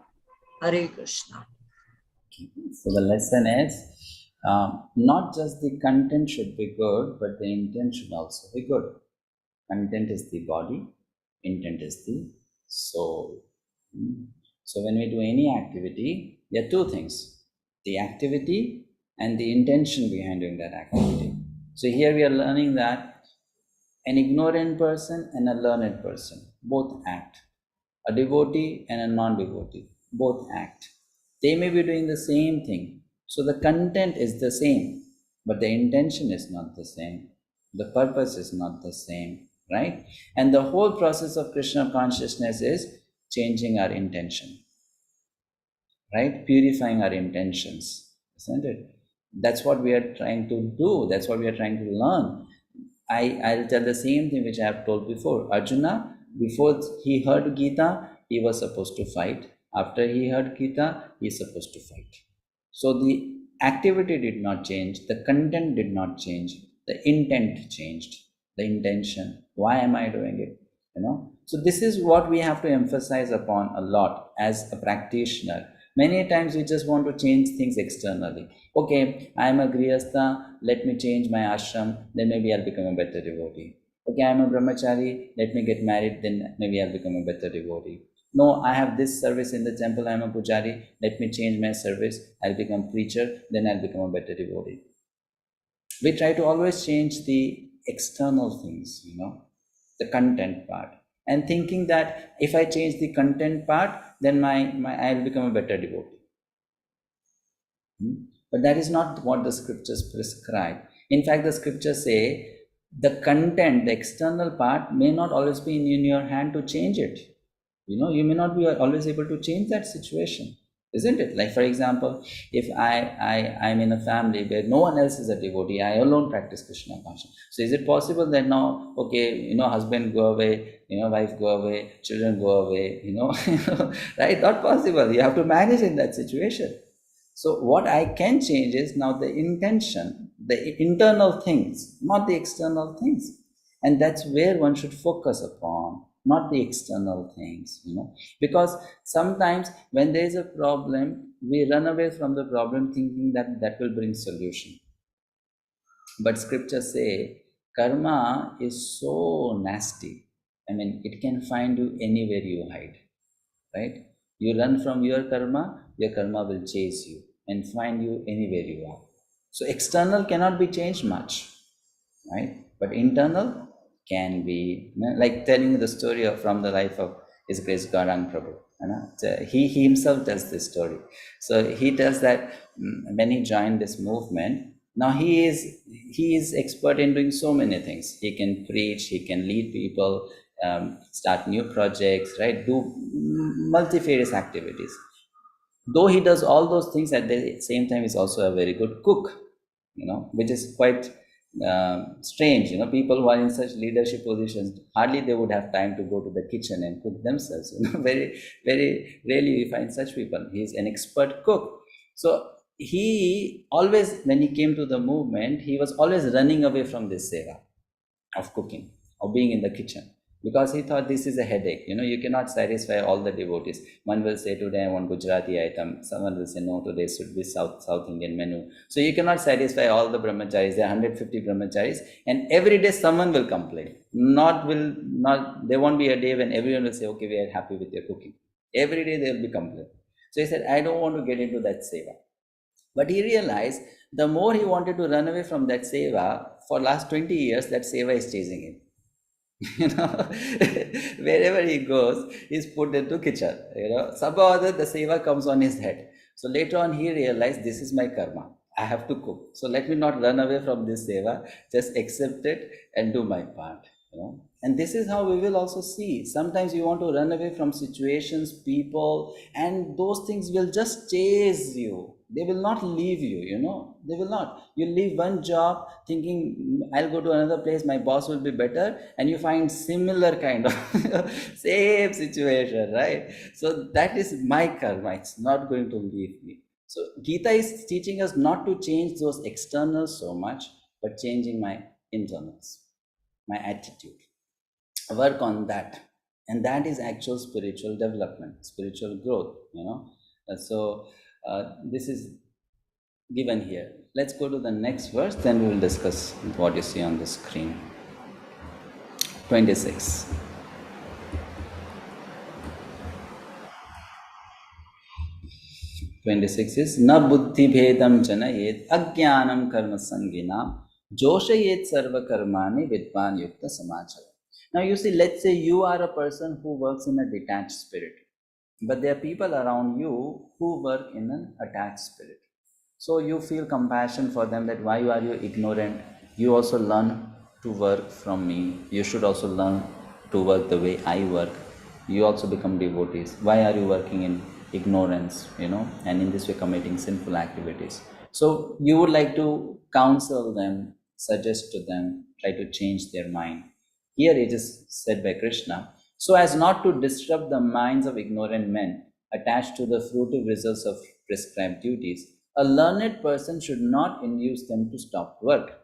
Speaker 17: Hare Krishna.
Speaker 1: So the lesson is, not just the content should be good, but the intent should also be good. Content is the body, intent is the soul. So when we do any activity, there are two things: the activity and the intention behind doing that activity. So here we are learning that an ignorant person and a learned person both act. A devotee and a non-devotee both act. They may be doing the same thing. So the content is the same, but the intention is not the same. The purpose is not the same, right? And the whole process of Krishna consciousness is changing our intention, right? Purifying our intentions, isn't it? That's what we are trying to do. That's what we are trying to learn. I'll tell the same thing which I have told before. Arjuna, before he heard Gita, he was supposed to fight. After he heard Gita, he is supposed to fight. So the activity did not change, the content did not change, the intent changed, the intention. Why am I doing it? So this is what we have to emphasize upon a lot as a practitioner. Many times we just want to change things externally. Okay, I am a Grihastha, let me change my ashram, then maybe I'll become a better devotee. Okay, I am a brahmachari, let me get married, then maybe I'll become a better devotee. No, I have this service in the temple, I am a pujari, let me change my service, I'll become preacher, then I'll become a better devotee. We try to always change the external things, the content part, and thinking that if I change the content part, then I'll become a better devotee. But that is not what the scriptures prescribe. In fact, the scriptures say the content, the external part may not always be in your hand to change it. You may not be always able to change that situation, isn't it? Like, for example, if I'm in a family where no one else is a devotee, I alone practice Krishna consciousness. So is it possible that now, okay, husband go away, wife go away, children go away, right? Not possible. You have to manage in that situation. So what I can change is now the intention, the internal things, not the external things. And that's where one should focus upon, not the external things, because sometimes when there is a problem, we run away from the problem thinking that will bring solution. But scriptures say karma is so nasty. It can find you anywhere you hide, right? You run from your karma will chase you and find you anywhere you are. So external cannot be changed much, right? But internal can be, like telling the story from the life of His Grace Gaurang Prabhu. He himself tells this story. So he tells that when he joined this movement, now he is expert in doing so many things. He can preach, he can lead people, start new projects, right? Do multifarious activities. Though he does all those things, at the same time he's also a very good cook, which is quite strange. People who are in such leadership positions, hardly they would have time to go to the kitchen and cook themselves. Very, very rarely we find such people. He's an expert cook. So he always, when he came to the movement, he was always running away from this seva of cooking, of being in the kitchen, because he thought this is a headache. You cannot satisfy all the devotees. One will say today I want Gujarati item, someone will say no, today should be South Indian menu. So you cannot satisfy all the brahmacharis. There are 150 brahmacharis, and every day someone will complain. There won't be a day when everyone will say, okay, we are happy with your cooking. Every day they will be complaining. So he said, I don't want to get into that seva. But he realized the more he wanted to run away from that seva, for last 20 years that seva is chasing him. Wherever he goes, he's put into kitchen. Somehow or other the seva comes on his head. So later on he realized, this is my karma. I have to cook. So let me not run away from this seva. Just accept it and do my part. And this is how we will also see. Sometimes you want to run away from situations, people, and those things will just chase you. They will not leave you, They will not. You leave one job thinking, I'll go to another place, my boss will be better, and you find similar kind of same situation, right? So that is my karma. It's not going to leave me. So Gita is teaching us not to change those externals so much, but changing my internals, my attitude. Work on that. And that is actual spiritual development, spiritual growth, So this is given here. Let's go to the next verse, then we will discuss what you see on the screen. 26. is na buddhi bhedam janayet ajnanam karma sanginam joshayet sarva karmani vidvan yukta samachara. Now you see, let's say you are a person who works in a detached spirit, but there are people around you who work in an attached spirit. So you feel compassion for them, that why are you ignorant? You also learn to work from me. You should also learn to work the way I work. You also become devotees. Why are you working in ignorance, and in this way committing sinful activities? So you would like to counsel them, suggest to them, try to change their mind. Here it is said by Krishna, so as not to disrupt the minds of ignorant men attached to the fruitive results of prescribed duties, a learned person should not induce them to stop work.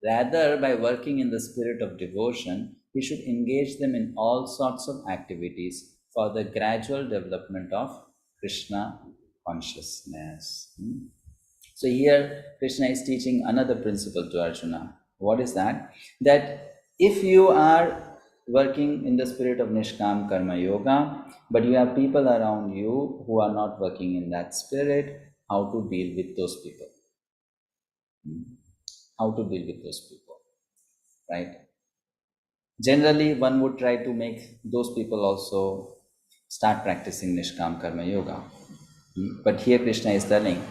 Speaker 1: Rather, by working in the spirit of devotion, he should engage them in all sorts of activities for the gradual development of Krishna consciousness. So here Krishna is teaching another principle to Arjuna. What is that? That if you are working in the spirit of Nishkam Karma Yoga, but you have people around you who are not working in that spirit, how to deal with those people? How to deal with those people, right? Generally, one would try to make those people also start practicing Nishkam Karma Yoga. But here Krishna is telling,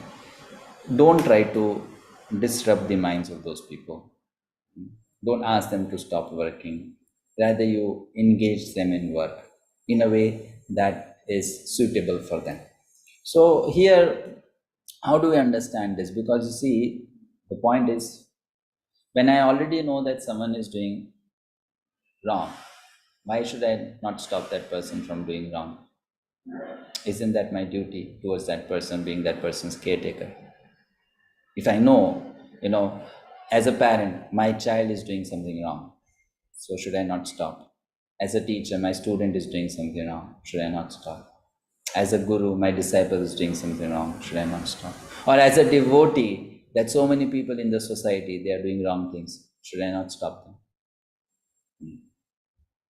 Speaker 1: don't try to disrupt the minds of those people. Don't ask them to stop working. Rather, you engage them in work in a way that is suitable for them. So here, how do we understand this? Because you see, the point is, when I already know that someone is doing wrong, why should I not stop that person from doing wrong? Isn't that my duty towards that person, being that person's caretaker? If I know, as a parent, my child is doing something wrong, so should I not stop? As a teacher, my student is doing something wrong, should I not stop? As a guru, my disciple is doing something wrong, should I not stop? Or as a devotee, that so many people in the society, they are doing wrong things, should I not stop them?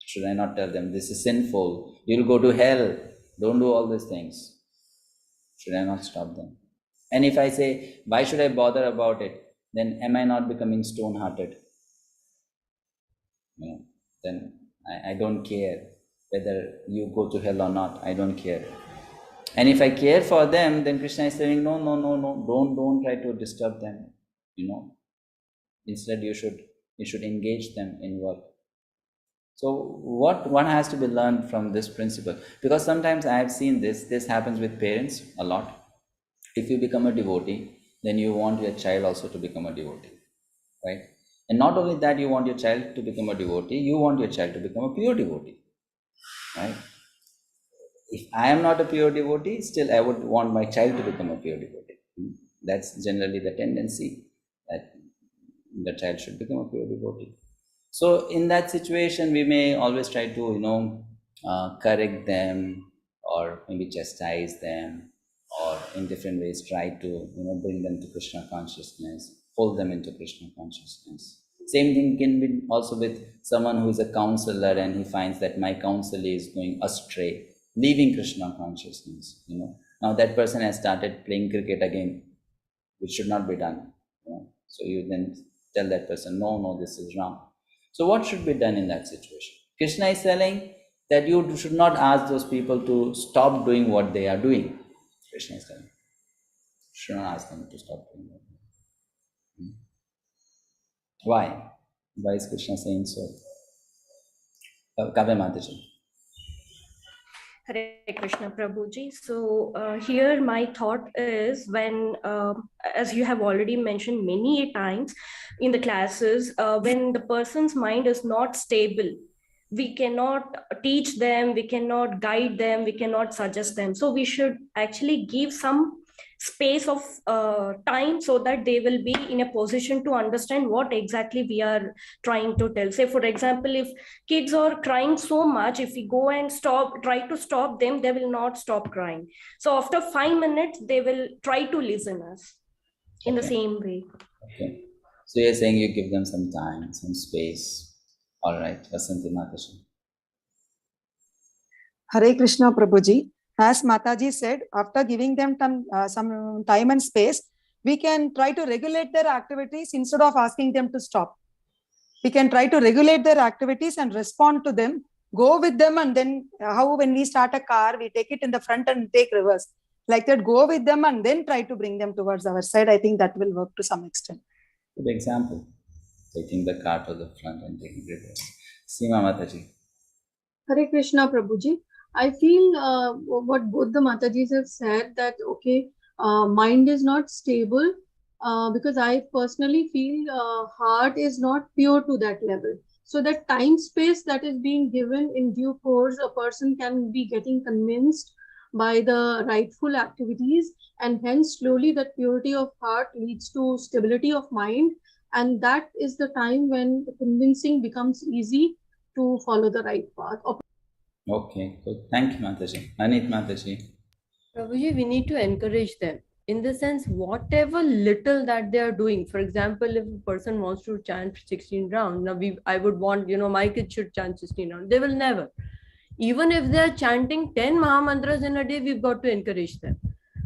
Speaker 1: Should I not tell them, this is sinful, you'll go to hell, don't do all these things? Should I not stop them? And if I say, why should I bother about it? Then am I not becoming stone-hearted? Then I don't care whether you go to hell or not. I don't care. And if I care for them, then Krishna is saying, no, don't try to disturb them. Instead, you should engage them in work. So what one has to be learned from this principle? Because sometimes I have seen this happens with parents a lot. If you become a devotee, then you want your child also to become a devotee, right? And not only that, you want your child to become a devotee, you want your child to become a pure devotee, right? If I am not a pure devotee, still I would want my child to become a pure devotee. That's generally the tendency, that the child should become a pure devotee. So in that situation, we may always try to, correct them, or maybe chastise them, or in different ways try to, bring them to Krishna consciousness, hold them into Krishna consciousness. Same thing can be also with someone who is a counselor and he finds that my counsel is going astray, leaving Krishna consciousness. Now that person has started playing cricket again, which should not be done. So you then tell that person, no, this is wrong. So what should be done in that situation? Krishna is telling that you should not ask those people to stop doing what they are doing. Krishna is telling. You should not ask them to stop doing what they are doing. Why? Why is Krishna saying so? 𝗵𝗵𝗿 Mataji.
Speaker 3: Hare Krishna Prabhuji. So here my thought is when, as you have already mentioned many times in the classes, when the person's mind is not stable, we cannot teach them, we cannot guide them, we cannot suggest them. So we should actually give some space of time so that they will be in a position to understand what exactly we are trying to tell. Say, for example, if kids are crying so much, if we go and try to stop them, they will not stop crying. So after 5 minutes, they will try to listen us in the same way.
Speaker 1: Okay. So you're saying you give them some time, some space. All right, Vasanti Mataji.
Speaker 18: Hare Krishna Prabhuji. As Mataji said, after giving them some time and space, we can try to regulate their activities instead of asking them to stop. We can try to regulate their activities and respond to them, go with them, and then how when we start a car, we take it in the front and take reverse. Like that, go with them and then try to bring them towards our side. I think that will work to some extent.
Speaker 1: Good example. Taking the car to the front and taking reverse. Seema Mataji.
Speaker 5: Hare Krishna Prabhuji. I feel what both the Matajis have said, that okay, mind is not stable because I personally feel heart is not pure to that level. So that time space that is being given in due course, a person can be getting convinced by the rightful activities, and hence slowly that purity of heart leads to stability of mind, and that is the time when convincing becomes easy to follow the right path.
Speaker 1: Okay, good. Thank you, Mataji. Anit Mataji.
Speaker 4: Prabhuji, we need to encourage them. In the sense, whatever little that they are doing. For example, if a person wants to chant 16 rounds, now I would want, my kids should chant 16 rounds. They will never. Even if they are chanting 10 Mahamantras in a day, we've got to encourage them.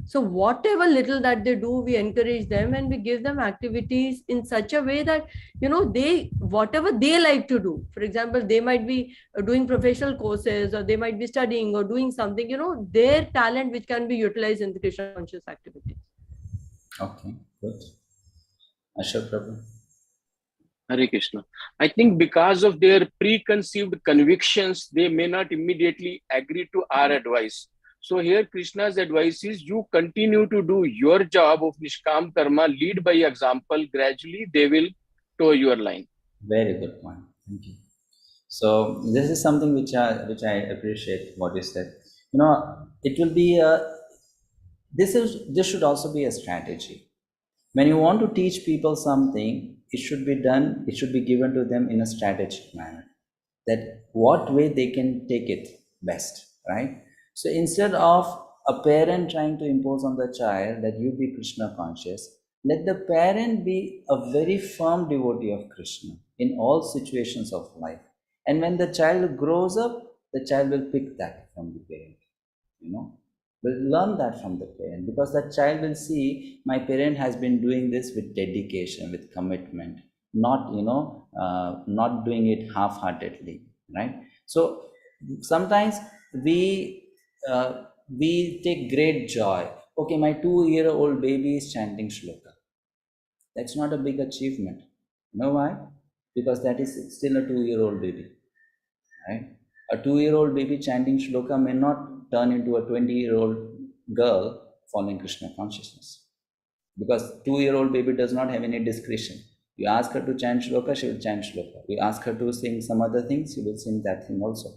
Speaker 4: So whatever little that they do, we encourage them and we give them activities in such a way that, whatever they like to do. For example, they might be doing professional courses, or they might be studying or doing something, their talent which can be utilized in the Krishna conscious activities.
Speaker 1: Okay, good. Ashok Prabhu.
Speaker 19: Hare Krishna. I think because of their preconceived convictions, they may not immediately agree to our advice. So here Krishna's advice is you continue to do your job of Nishkam Karma, lead by example. Gradually they will toe your line.
Speaker 1: Very good point. Thank you. So this is something which I appreciate what you said. It will be this should also be a strategy. When you want to teach people something, it should be done, it should be given to them in a strategic manner. That what way they can take it best, right? So instead of a parent trying to impose on the child that you be Krishna conscious, let the parent be a very firm devotee of Krishna in all situations of life. And when the child grows up, the child will pick that from the parent, will learn that from the parent, because that child will see my parent has been doing this with dedication, with commitment, not, not doing it half-heartedly, right? So sometimes we take great joy. Okay, my 2-year-old baby is chanting shloka. That's not a big achievement. You know why? Because that is still a 2-year-old baby, right? A 2-year-old baby chanting shloka may not turn into a 20-year-old girl following Krishna consciousness. Because 2-year-old baby does not have any discretion. You ask her to chant shloka, she will chant shloka. You ask her to sing some other things, she will sing that thing also.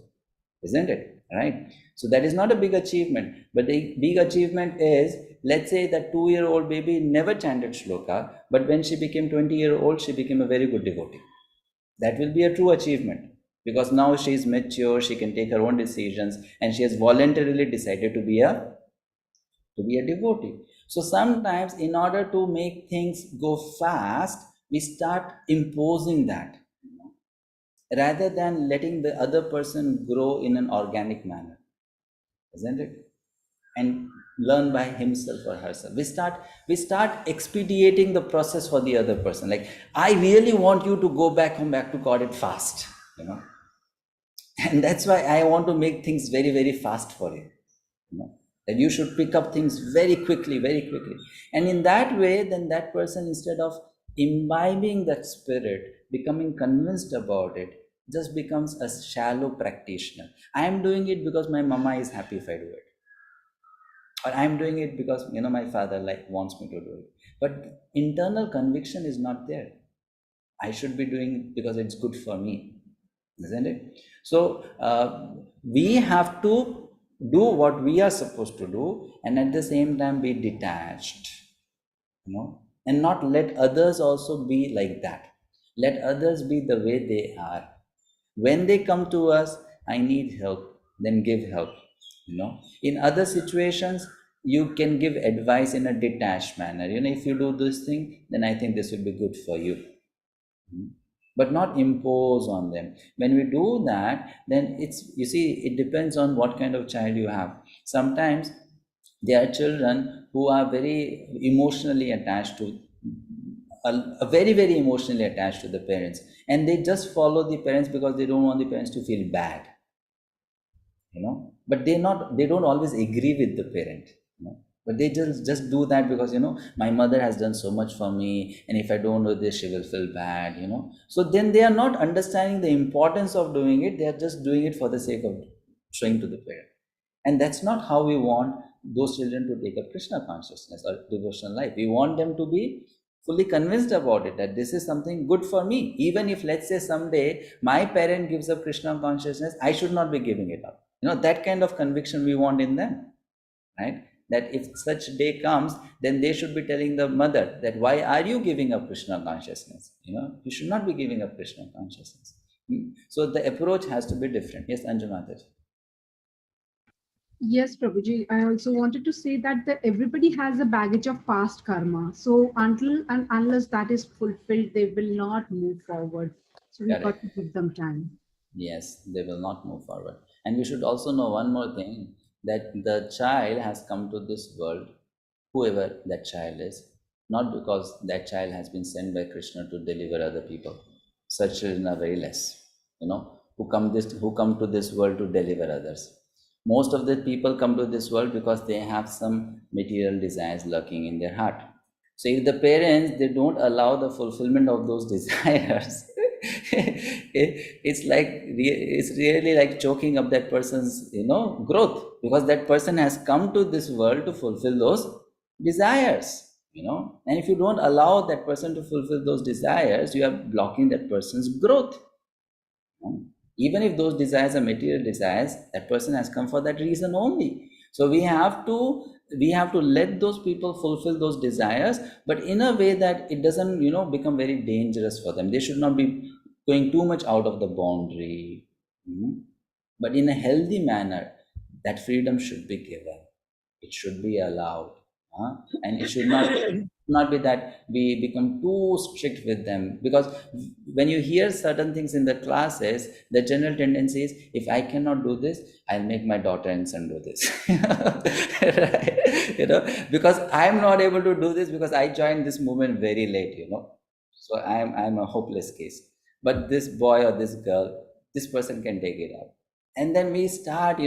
Speaker 1: Isn't it? Right? So that is not a big achievement. But the big achievement is, let's say that 2-year-old baby never chanted shloka, but when she became 20-year-old, she became a very good devotee. That will be a true achievement, because now she is mature, she can take her own decisions, and she has voluntarily decided to be a devotee. So sometimes in order to make things go fast, we start imposing that, rather than letting the other person grow in an organic manner, isn't it? And learn by himself or herself. We start expediting the process for the other person. Like, I really want you to go back home, back to God it fast, And that's why I want to make things very, very fast for you. That you should pick up things very quickly, very quickly. And in that way, then that person, instead of imbibing that spirit, becoming convinced about it, just becomes a shallow practitioner. I am doing it because my mama is happy if I do it. Or I am doing it because, my father wants me to do it. But internal conviction is not there. I should be doing it because it's good for me, isn't it? So we have to do what we are supposed to do, and at the same time be detached, and not let others also be like that. Let others be the way they are. When they come to us, I need help, then give help. In other situations, you can give advice in a detached manner. If you do this thing, then I think this will be good for you. But not impose on them. When we do that, then it depends on what kind of child you have. Sometimes there are children who are very emotionally attached to, very, very emotionally attached to the parents, and they just follow the parents because they don't want the parents to feel bad. But they don't always agree with the parent. But they just do that because, my mother has done so much for me, and if I don't do this, she will feel bad, So then they are not understanding the importance of doing it. They are just doing it for the sake of showing to the parent. And that's not how we want those children to take up Krishna consciousness or devotional life. We want them to be fully convinced about it, that this is something good for me. Even if, let's say, someday my parent gives up Krishna consciousness, I should not be giving it up. That kind of conviction we want in them, right? That if such day comes, then they should be telling the mother that, why are you giving up Krishna consciousness? You should not be giving up Krishna consciousness. So the approach has to be different. Yes, Anjumata.
Speaker 10: Yes, Prabhuji. I also wanted to say that everybody has a baggage of past karma. So until and unless that is fulfilled, they will not move forward. So we've got to give them time.
Speaker 1: Yes, they will not move forward. And we should also know one more thing, that the child has come to this world, whoever that child is, not because that child has been sent by Krishna to deliver other people. Such children are very less, who come to this world to deliver others. Most of the people come to this world because they have some material desires lurking in their heart. So if the parents, they don't allow the fulfillment of those desires, it's really like choking up that person's, growth, because that person has come to this world to fulfill those desires, and if you don't allow that person to fulfill those desires, you are blocking that person's growth. Even if those desires are material desires, that person has come for that reason only. So we have to let those people fulfill those desires, but in a way that it doesn't, become very dangerous for them. They should not be going too much out of the boundary, but in a healthy manner. That freedom should be given. It should be allowed, and it should not be that we become too strict with them. Because when you hear certain things in the classes, the general tendency is, if I cannot do this, I'll make my daughter and son do this. Right? Because I'm not able to do this because I joined this movement very late, So I'm a hopeless case. But this boy or this girl, this person can take it up. And then we start,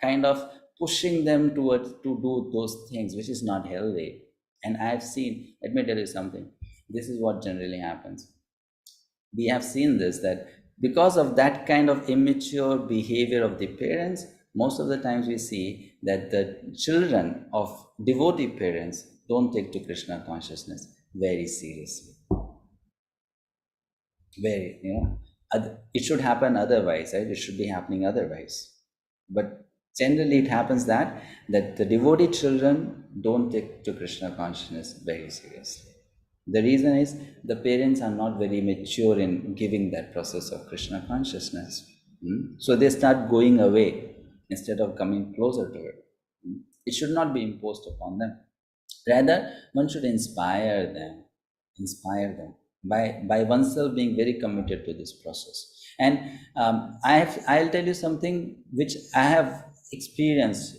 Speaker 1: kind of pushing them towards to do those things, which is not healthy. And I've seen, let me tell you something, this is what generally happens. We have seen this, that because of that kind of immature behavior of the parents, most of the times we see that the children of devotee parents don't take to Krishna consciousness very seriously. Very, it should happen otherwise, right? It should be happening otherwise. But generally it happens that the devotee children don't take to Krishna consciousness very seriously. The reason is the parents are not very mature in giving that process of Krishna consciousness. So they start going away instead of coming closer to it. It should not be imposed upon them. Rather, one should inspire them by oneself being very committed to this process. And I'll tell you something which I have experienced,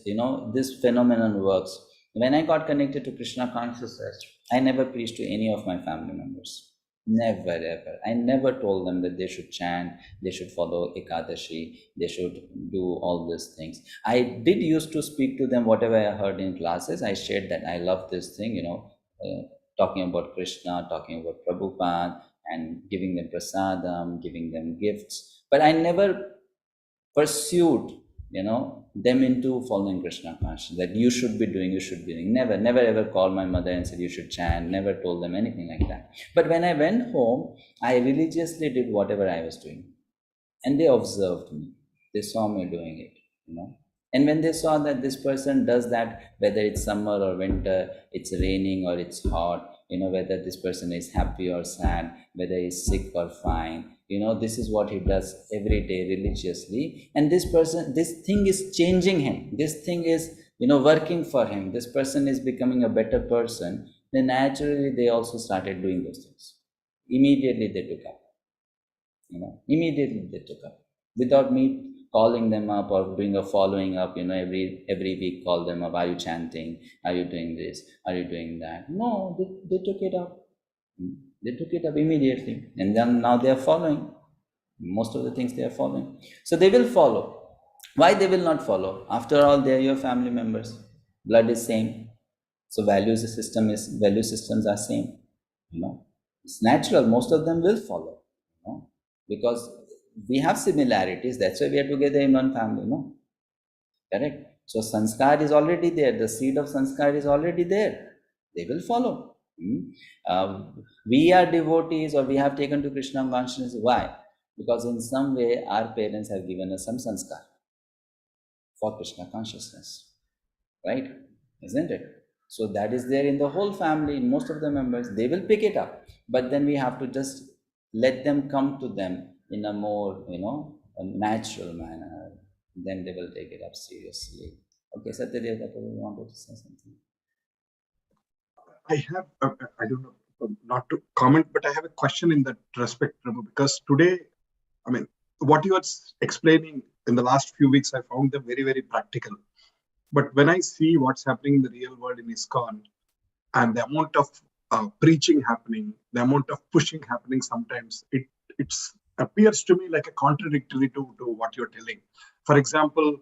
Speaker 1: this phenomenon works. When I got connected to Krishna consciousness, I never preached to any of my family members. Never ever. I never told them that they should chant, they should follow Ekadashi, they should do all these things. I did used to speak to them whatever I heard in classes. I shared that I love this thing, talking about Krishna, talking about Prabhupada, and giving them prasadam, giving them gifts. But I never pursued, them into following Krishna consciousness, that you should be doing. Never ever called my mother and said you should chant, never told them anything like that. But when I went home, I religiously did whatever I was doing. And they observed me. They saw me doing it, And when they saw that this person does that, whether it's summer or winter, it's raining or it's hot, whether this person is happy or sad, whether he's sick or fine, this is what he does every day religiously. And this thing is changing him. This thing is, working for him. This person is becoming a better person. Then naturally, they also started doing those things. Immediately they took up. Immediately they took up. Without me calling them up or doing a following up, every week call them up. Are you chanting? Are you doing this? Are you doing that? No, they took it up. They took it up immediately. And then now they are following. Most of the things they are following. So they will follow. Why they will not follow? After all, they are your family members. Blood is same. So value systems are same. It's natural. Most of them will follow. Because we have similarities. That's why we are together in one family. Correct? So sanskar is already there. The seed of sanskar is already there. They will follow. We are devotees or we have taken to Krishna consciousness. Why? Because in some way our parents have given us some sanskar for Krishna consciousness. Right? Isn't it? So that is there in the whole family, in most of the members. They will pick it up. But then we have to just let them come to them in a more, a natural manner. Then they will take it up seriously. Okay, Satyadev, you wanted to say something?
Speaker 16: I have, I don't know, not to comment, but I have a question in that respect, Prabhu, because today, what you are explaining in the last few weeks, I found them very, very practical. But when I see what's happening in the real world in ISKCON and the amount of preaching happening, the amount of pushing happening sometimes, it appears to me like a contradictory to what you're telling. For example,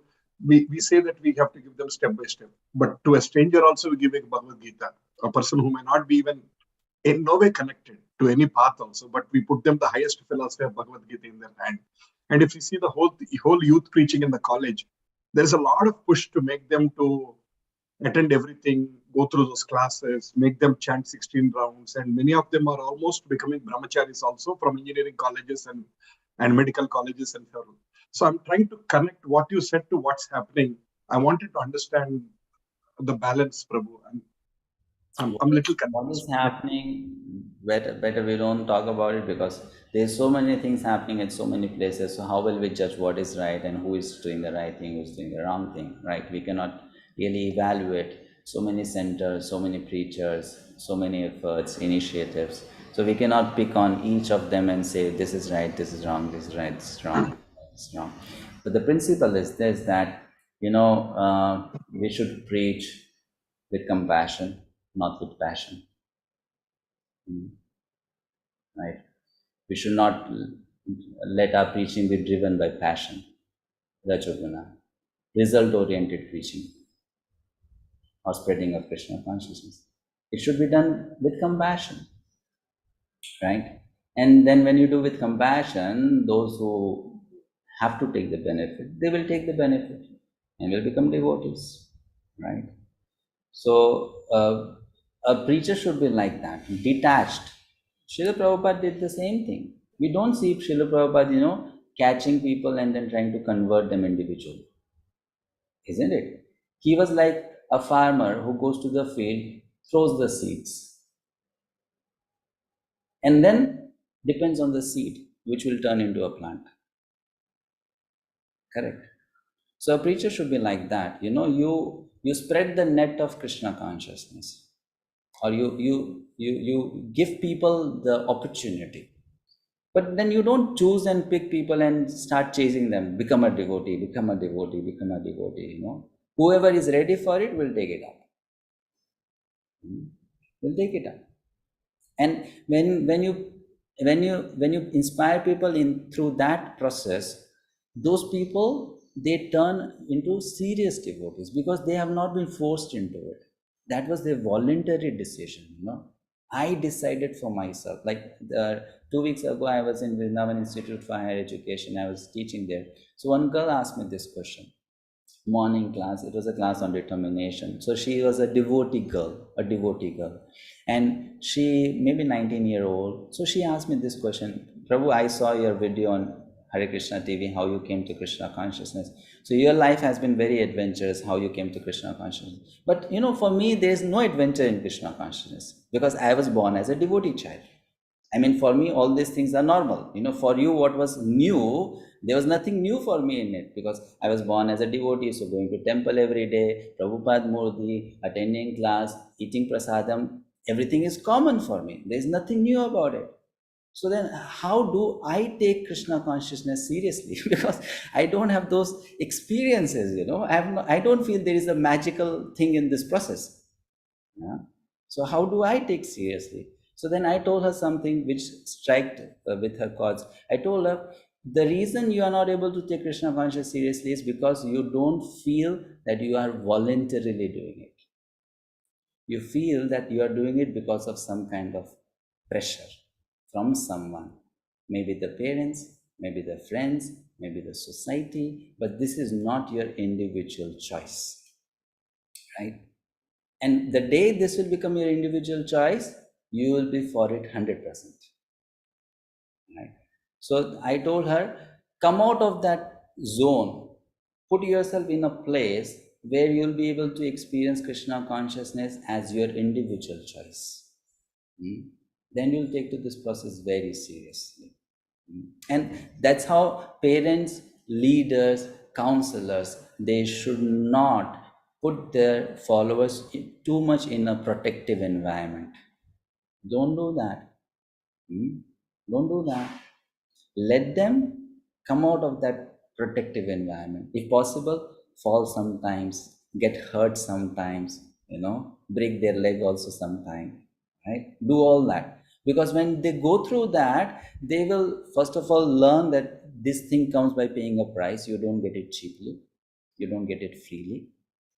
Speaker 16: we say that we have to give them step by step, but to a stranger also we give a Bhagavad-gita, a person who may not be even in no way connected to any path also, but we put them the highest philosophy of Bhagavad-gita in their hand. And if you see the whole youth preaching in the college, there's a lot of push to make them to attend everything, go through those classes, make them chant 16 rounds. And many of them are almost becoming brahmacharis also from engineering colleges and medical colleges and so on. So I'm trying to connect what you said to what's happening. I wanted to understand the balance, Prabhu. I'm a little confused.
Speaker 1: What is happening, better we don't talk about it, because there's so many things happening at so many places. So how will we judge what is right and who is doing the right thing, who's doing the wrong thing, right? We cannot really evaluate so many centers, so many preachers, so many efforts, initiatives. So we cannot pick on each of them and say, this is right, this is wrong, this is right, this is wrong, this is wrong. But the principle is this, that, we should preach with compassion, not with passion. Right? We should not let our preaching be driven by passion, rajoguna, result-oriented preaching or spreading of Krishna consciousness. It should be done with compassion, right? And then when you do with compassion, those who have to take the benefit, they will take the benefit and will become devotees, right? So a preacher should be like that, detached. Srila Prabhupada did the same thing. We don't see Srila Prabhupada, catching people and then trying to convert them individually. Isn't it? He was like a farmer who goes to the field, throws the seeds, and then depends on the seed, which will turn into a plant. Correct? So a preacher should be like that. You spread the net of Krishna consciousness, or you give people the opportunity. But then you don't choose and pick people and start chasing them. Become a devotee, become a devotee, become a devotee, Whoever is ready for it will take it up. Will take it up. And when you when you inspire people in through that process, those people, they turn into serious devotees because they have not been forced into it. That was their voluntary decision, you know. I decided for myself. Like 2 weeks ago, I was in Vrindavan Institute for Higher Education. I was teaching there. So one girl asked me this question. Morning class, it was a class on determination. So she was a devotee girl, and she maybe 19-year-old. So she asked me this question, Prabhu, I saw your video on Hare Krishna TV, how you came to Krishna consciousness. So your life has been very adventurous, how you came to Krishna consciousness. But you know, for me, there is no adventure in Krishna consciousness because I was born as a devotee child. I mean, for me, all these things are normal. You know, for you, what was new, there was nothing new for me in it because I was born as a devotee. So going to temple every day, Prabhupada Murti, attending class, eating prasadam, everything is common for me. There is nothing new about it. So then how do I take Krishna consciousness seriously? Because I don't have those experiences, you know. I don't feel there is a magical thing in this process. Yeah? So how do I take seriously? So then I told her something which struck with her chords. I told her, the reason you are not able to take Krishna consciousness seriously is because you don't feel that you are voluntarily doing it. You feel that you are doing it because of some kind of pressure from someone, maybe the parents, maybe the friends, maybe the society, but this is not your individual choice, right? And the day this will become your individual choice, you will be for it 100%, right? So I told her, come out of that zone, put yourself in a place where you'll be able to experience Krishna consciousness as your individual choice. Then you'll take to this process very seriously. And that's how parents, leaders, counselors, they should not put their followers too much in a protective environment. Don't do that. Don't do that. Let them come out of that protective environment. If possible, fall sometimes, get hurt sometimes, you know, break their leg also sometime, right? Do all that. Because when they go through that, they will first of all learn that this thing comes by paying a price. You don't get it cheaply. You don't get it freely.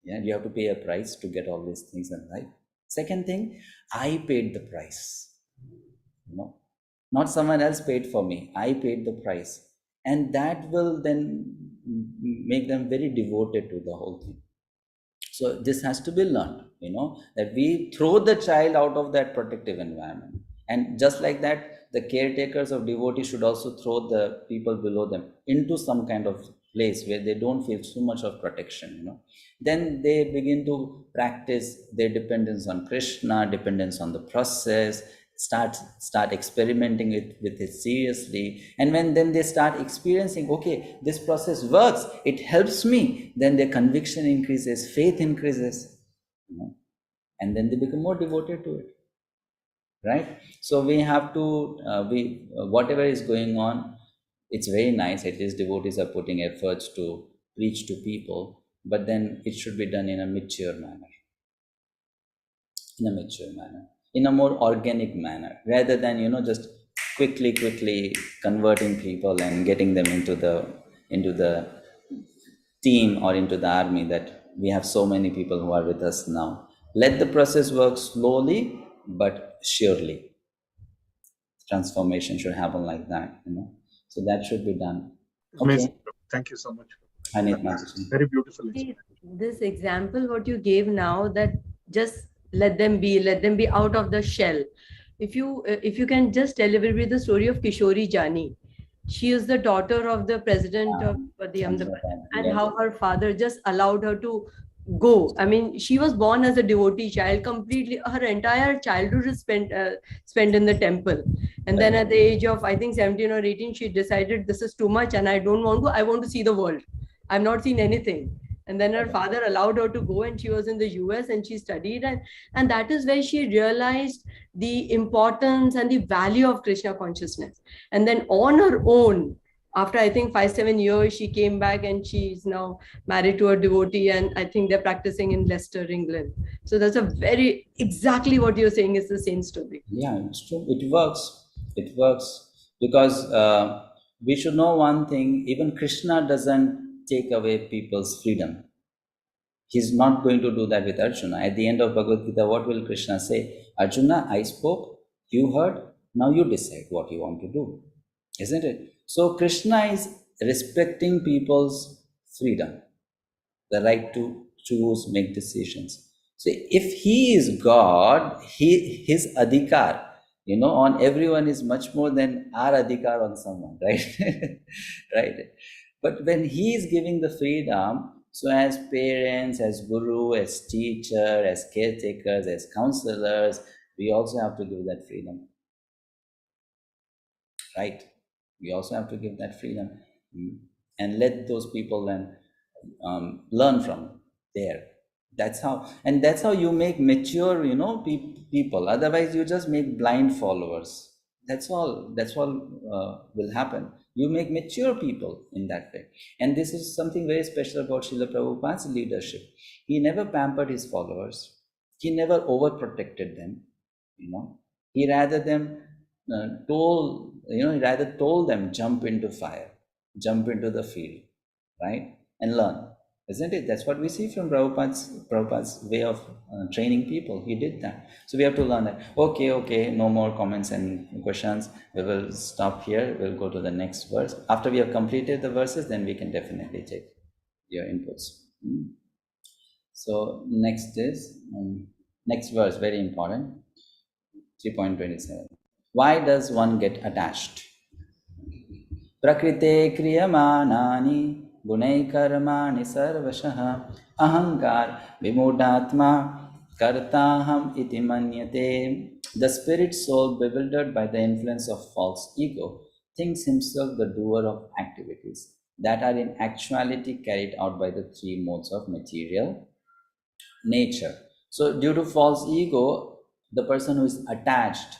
Speaker 1: Yeah, you have to pay a price to get all these things in life. Second thing, I paid the price. You know, not someone else paid for me. I paid the price. And that will then make them very devoted to the whole thing. So this has to be learned, you know, that we throw the child out of that protective environment. And just like that, the caretakers of devotees should also throw the people below them into some kind of place where they don't feel so much of protection, you know. Then they begin to practice their dependence on Krishna, dependence on the process, start experimenting with it seriously. And when then they start experiencing, okay, this process works, it helps me, then their conviction increases, faith increases, you know, and then they become more devoted to it, right? So we have to, whatever is going on, it's very nice, at least devotees are putting efforts to preach to people, but then it should be done in a mature manner. In a more organic manner, rather than, you know, just quickly converting people and getting them into the team or into the army, that we have so many people who are with us now. Let the process work slowly but surely. Transformation should happen like that, you know. So that should be done.
Speaker 16: Amazing. Okay. Thank you so much. Very beautiful.
Speaker 4: This example what you gave now, that just let them be out of the shell. If you can just tell everybody the story of Kishori Jani. She is the daughter of the president of the and how her father just allowed her to go. I mean, she was born as a devotee child, completely her entire childhood is spent in the temple. And then at the age of, I think 17 or 18, she decided this is too much and I want to see the world. I've not seen anything. And then her father allowed her to go, and she was in the US and she studied, and that is where she realized the importance and the value of Krishna consciousness. And then on her own, after I think 5-7 years, she came back and she's now married to a devotee, and I think they're practicing in Leicester, England. So that's exactly what you're saying is the same story.
Speaker 1: Yeah, it's true. It works. It works because we should know one thing, even Krishna doesn't take away people's freedom. He's not going to do that with Arjuna. At the end of Bhagavad-gita, what will Krishna say? Arjuna, I spoke, you heard, now you decide what you want to do. Isn't it? So Krishna is respecting people's freedom, the right to choose, make decisions. So if he is God, his adhikar, on everyone is much more than our adhikar on someone, right? Right. But when he is giving the freedom, so as parents, as guru, as teacher, as caretakers, as counselors, we also have to give that freedom. Right? We also have to give that freedom. And let those people then learn from there. That's how you make mature, people. Otherwise, you just make blind followers. That's all will happen. You make mature people in that way. And this is something very special about Srila Prabhupada's leadership. He never pampered his followers. He never overprotected them. He rather told them, jump into fire, jump into the field, right? And learn. Isn't it? That's what we see from Prabhupada's way of training people. He did that. So we have to learn that. Okay, no more comments and questions. We will stop here. We'll go to the next verse. After we have completed the verses, then we can definitely take your inputs. So next verse, very important, 3.27. Why does one get attached? Prakrite kriyamanani gunai karmani sarvashah ahankar vimudatma kartaham iti manyate. The spirit soul, bewildered by the influence of false ego, thinks himself the doer of activities that are in actuality carried out by the three modes of material nature. So due to false ego, the person who is attached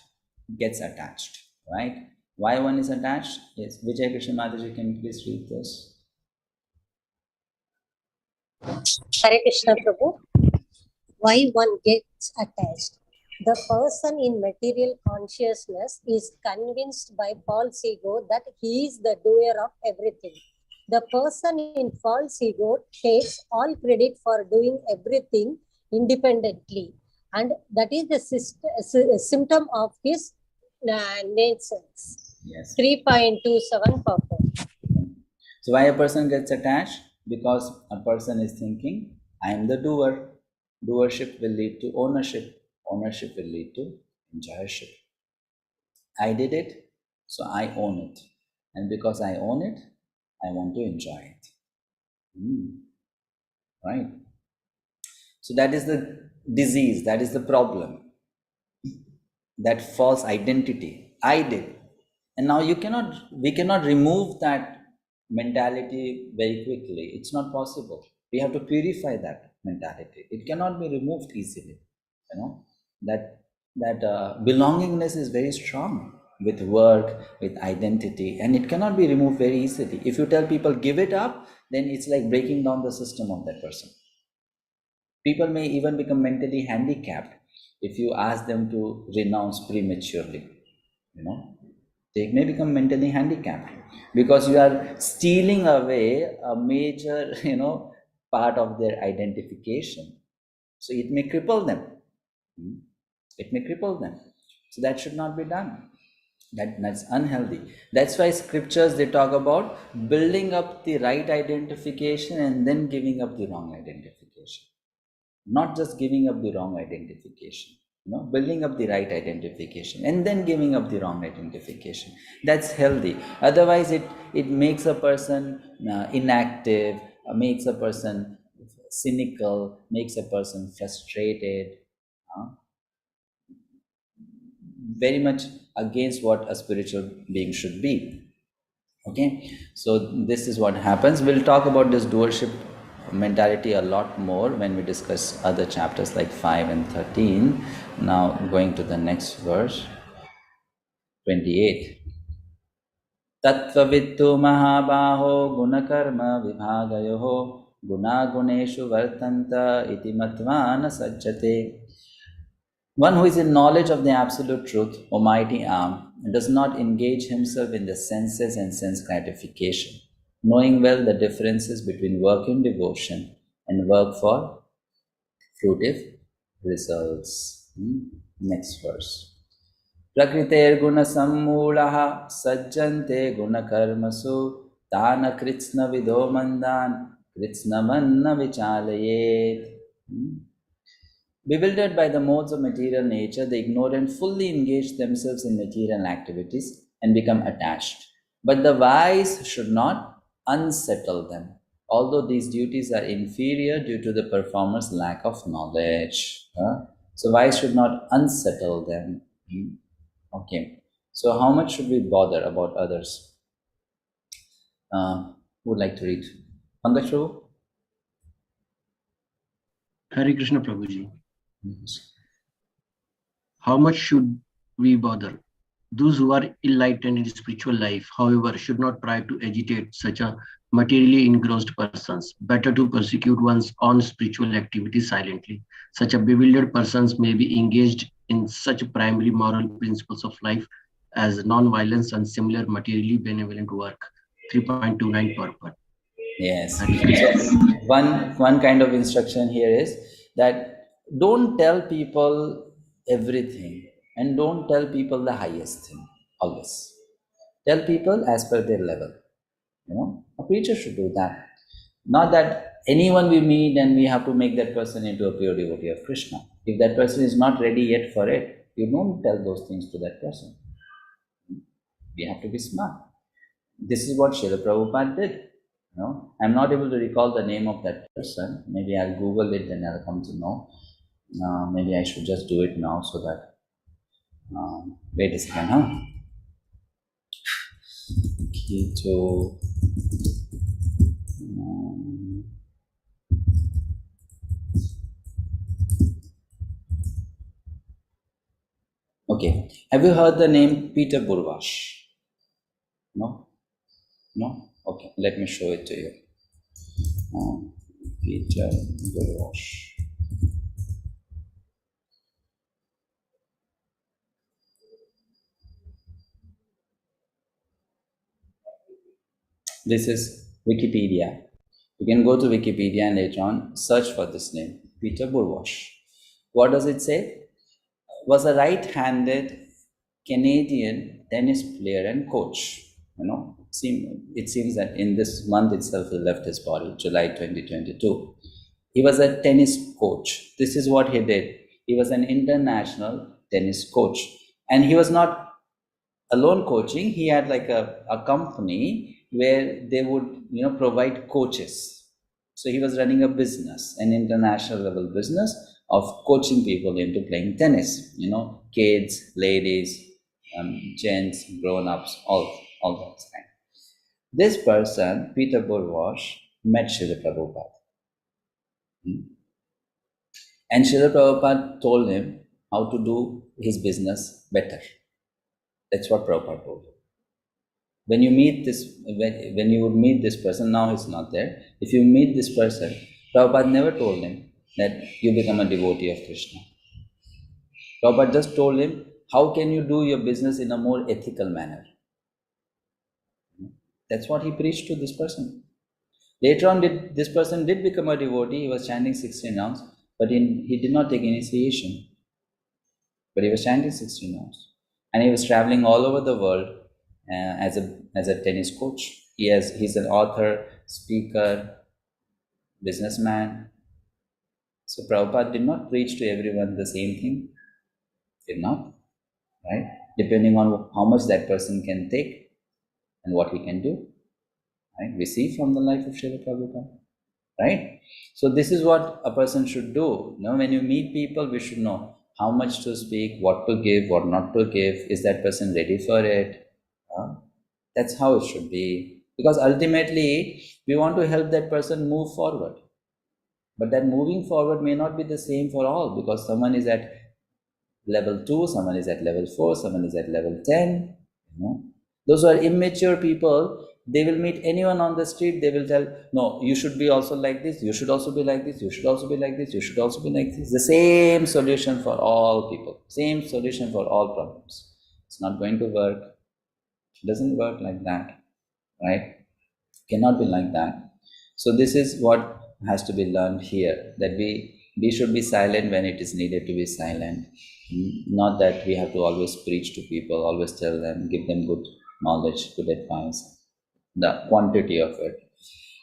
Speaker 1: gets attached, right? Why one is attached? Yes, Vijay Krishna Mataji, can you please read this?
Speaker 20: Hare Krishna Prabhu. Why one gets attached? The person in material consciousness is convinced by false ego that he is the doer of everything. The person in false ego takes all credit for doing everything independently, and that is the symptom of his natures.
Speaker 1: Yes.
Speaker 20: 3.27 purpose.
Speaker 1: So why a person gets attached? Because a person is thinking, I am the doer. Doership will lead to ownership. Ownership will lead to enjoyership. I did it, so I own it. And because I own it, I want to enjoy it. Right? So that is the disease, that is the problem. That false identity. I did. And now we cannot remove that mentality very quickly. It's not possible. We have to purify that mentality. It cannot be removed easily. That belongingness is very strong with work, with identity, and it cannot be removed very easily. If you tell people give it up, then it's like breaking down the system of that person. People may even become mentally handicapped if you ask them to renounce prematurely. They may become mentally handicapped because you are stealing away a major, part of their identification. So it may cripple them. It may cripple them. So that should not be done. That's unhealthy. That's why scriptures, they talk about building up the right identification and then giving up the wrong identification. Not just giving up the wrong identification. Building up the right identification and then giving up the wrong identification. That's healthy. Otherwise, it makes a person inactive, makes a person cynical, makes a person frustrated. Very much against what a spiritual being should be. Okay, so this is what happens. We'll talk about this doership mentality a lot more when we discuss other chapters like 5 and 13. Now going to the next verse, 28. Tattvavittu mahabaho gunakarma vibhagayoho gunaguneshu vartanta iti matva na sajjate. One who is in knowledge of the absolute truth, O mighty arm, does not engage himself in the senses and sense gratification, knowing well the differences between work in devotion and work for fruitive results. Next verse. Prakriter guna sammulaha sajjante guna karmasu dana kritsna vido mandan kritsna manna vichalayet. Bewildered by the modes of material nature, the ignorant fully engage themselves in material activities and become attached. But the wise should not unsettle them, although these duties are inferior due to the performer's lack of knowledge. So wise should not unsettle them. Okay. So how much should we bother about others? Who would like to read? Pankaj Prabhu?
Speaker 21: Hare Krishna Prabhuji. How much should we bother? Those who are enlightened in spiritual life, however, should not try to agitate such a materially engrossed persons. Better to persecute one's own spiritual activities silently. Such a bewildered persons may be engaged in such primary moral principles of life as non-violence and similar materially benevolent work. 3.29 purport.
Speaker 1: Yes. So one kind of instruction here is that don't tell people everything and don't tell people the highest thing always. Tell people as per their level. A preacher should do that. Not that anyone we meet and we have to make that person into a pure devotee of Krishna. If that person is not ready yet for it, you don't tell those things to that person. We have to be smart. This is what Srila Prabhupada did. I'm not able to recall the name of that person. Maybe I'll Google it and I'll come to know. Maybe I should just do it now so that. Wait a second, Keto. Okay. Have you heard the name Peter Burvash? No? No? Okay. Let me show it to you. Peter Burvash. This is Wikipedia. You can go to Wikipedia and later on search for this name, Peter Burvash. What does it say? Was a right-handed Canadian tennis player and coach. It seems that in this month itself he left his body, July 2022. He was a tennis coach. This is what he did. He was an international tennis coach. And he was not alone coaching. He had like a company where they would, provide coaches. So he was running a business, an international level business of coaching people into playing tennis. Kids, ladies, gents, grown-ups, all that kind. This person, Peter Burvash, met Srila Prabhupada. And Srila Prabhupada told him how to do his business better. That's what Prabhupada told him. When you meet when you would meet this person, now he's not there. If you meet this person, Prabhupada never told him that you become a devotee of Krishna. Prabhupada just told him, how can you do your business in a more ethical manner? That's what he preached to this person. Later on, this person did become a devotee. He was chanting 16 rounds, but he did not take initiation. But he was chanting 16 rounds. And he was traveling all over the world as a tennis coach. He's an author, speaker, businessman. So Prabhupada did not preach to everyone the same thing. Did not, right? Depending on how much that person can take and what he can do. Right? We see from the life of Srila Prabhupada. Right? So this is what a person should do. When you meet people, we should know how much to speak, what to give, what not to give. Is that person ready for it? That's how it should be. Because ultimately, we want to help that person move forward. But that moving forward may not be the same for all, because someone is at level 2, someone is at level 4, someone is at level 10. Those who are immature people, They will meet anyone on the street, they will tell, no, you should be also like this, you should also be like this, you should also be like this, you should also be like this. The same solution for all people, same solution for all problems. It's not going to work. It doesn't work like that, right? Cannot be like that. So this is what has to be learned here, that we should be silent when it is needed to be silent. Not that we have to always preach to people, always tell them, give them good knowledge, good advice. The quantity of it.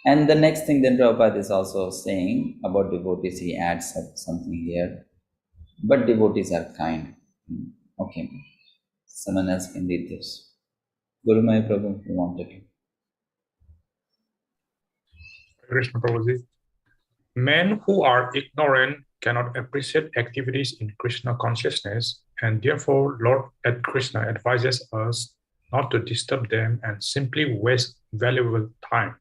Speaker 1: And the next thing then Prabhupada is also saying about devotees, he adds something here. But devotees are kind. Okay. Someone else can read this. Guru Maya Prabhu, you wanted to.
Speaker 11: Krishna Prabhuji. Men who are ignorant cannot appreciate activities in Krishna consciousness, and therefore Lord Krishna advises us not to disturb them and simply waste valuable time.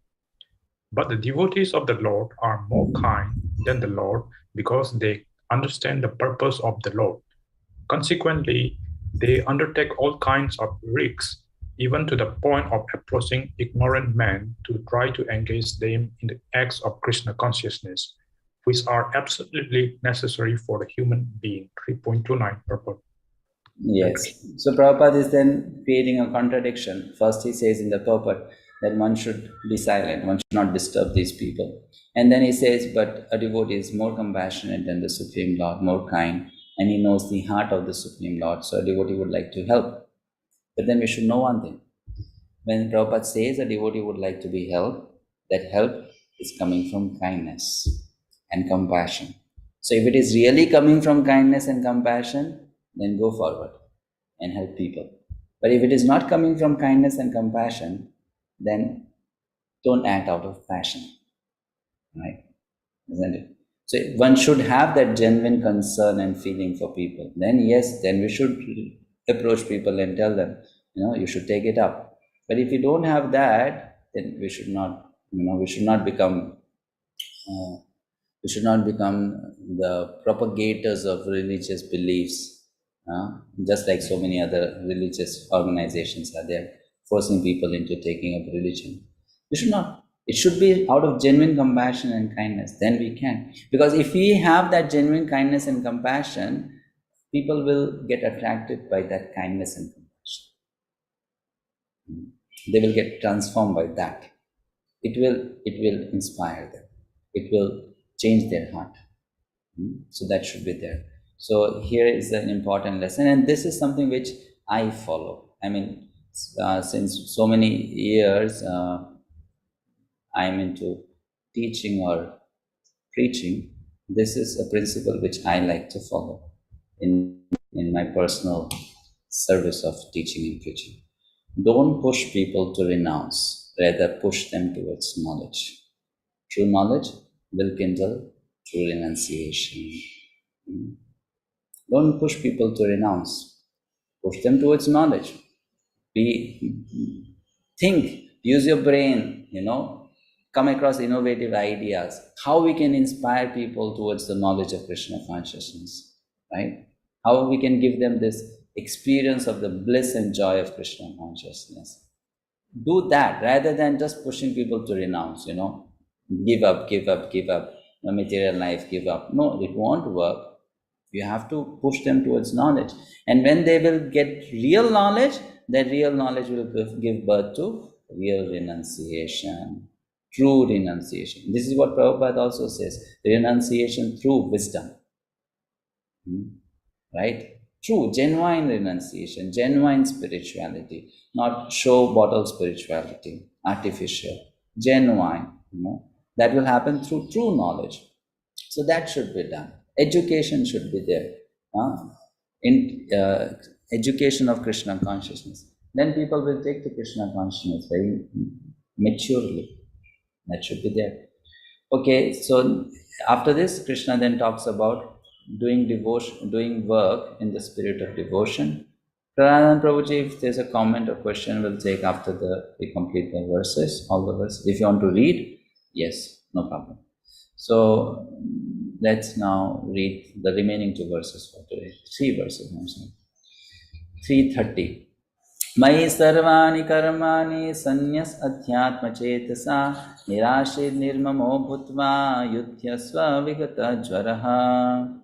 Speaker 11: But the devotees of the Lord are more kind than the Lord because they understand the purpose of the Lord. Consequently, they undertake all kinds of risks, even to the point of approaching ignorant men to try to engage them in the acts of Krishna consciousness, which are absolutely necessary for the human being. 3.29 purport.
Speaker 1: Yes. So Prabhupada is then creating a contradiction. First he says in the purport that one should be silent, one should not disturb these people. And then he says, but a devotee is more compassionate than the Supreme Lord, more kind, and he knows the heart of the Supreme Lord. So a devotee would like to help. But then we should know one thing. When Prabhupada says a devotee would like to be helped, that help is coming from kindness and compassion. So if it is really coming from kindness and compassion, then go forward and help people. But if it is not coming from kindness and compassion, then don't act out of passion, right? Isn't it? So one should have that genuine concern and feeling for people. Then yes, then we should approach people and tell them, you should take it up. But if you don't have that, then we should not, we should not become the propagators of religious beliefs. Just like so many other religious organizations are there, forcing people into taking up religion. We should not. It should be out of genuine compassion and kindness. Then we can. Because if we have that genuine kindness and compassion, people will get attracted by that kindness and compassion. They will get transformed by that. It will inspire them. It will change their heart. So that should be there. So here is an important lesson, and this is something which I follow. I mean, since so many years, I am into teaching or preaching. This is a principle which I like to follow in my personal service of teaching and preaching. Don't push people to renounce, rather push them towards knowledge. True knowledge will kindle true renunciation. Don't push people to renounce. Push them towards knowledge. Think, use your brain, come across innovative ideas, how we can inspire people towards the knowledge of Krishna consciousness, right? How we can give them this experience of the bliss and joy of Krishna consciousness. Do that rather than just pushing people to renounce, give up, material life, give up. No, it won't work. You have to push them towards knowledge. And when they will get real knowledge, that real knowledge will give birth to real renunciation, true renunciation. This is what Prabhupada also says, renunciation through wisdom. Right? True, genuine renunciation, genuine spirituality, not show bottle spirituality, artificial, genuine, that will happen through true knowledge. So that should be done. Education should be there. Education of Krishna consciousness. Then people will take to Krishna consciousness very maturely. That should be there. Okay, so after this, Krishna then talks about doing devotion, doing work in the spirit of devotion. Pradhan Prabhuji, if there's a comment or question, we'll take after we complete the verses, all the verses. If you want to read, yes, no problem. So let's now read the remaining 2 verses for today. 3 verses, I'm sorry. 3:30. Mayi sarvani karmani sanyas adhyatma chetasa nirashir nirmamo bhutva yudhyasva vigata jvaraha.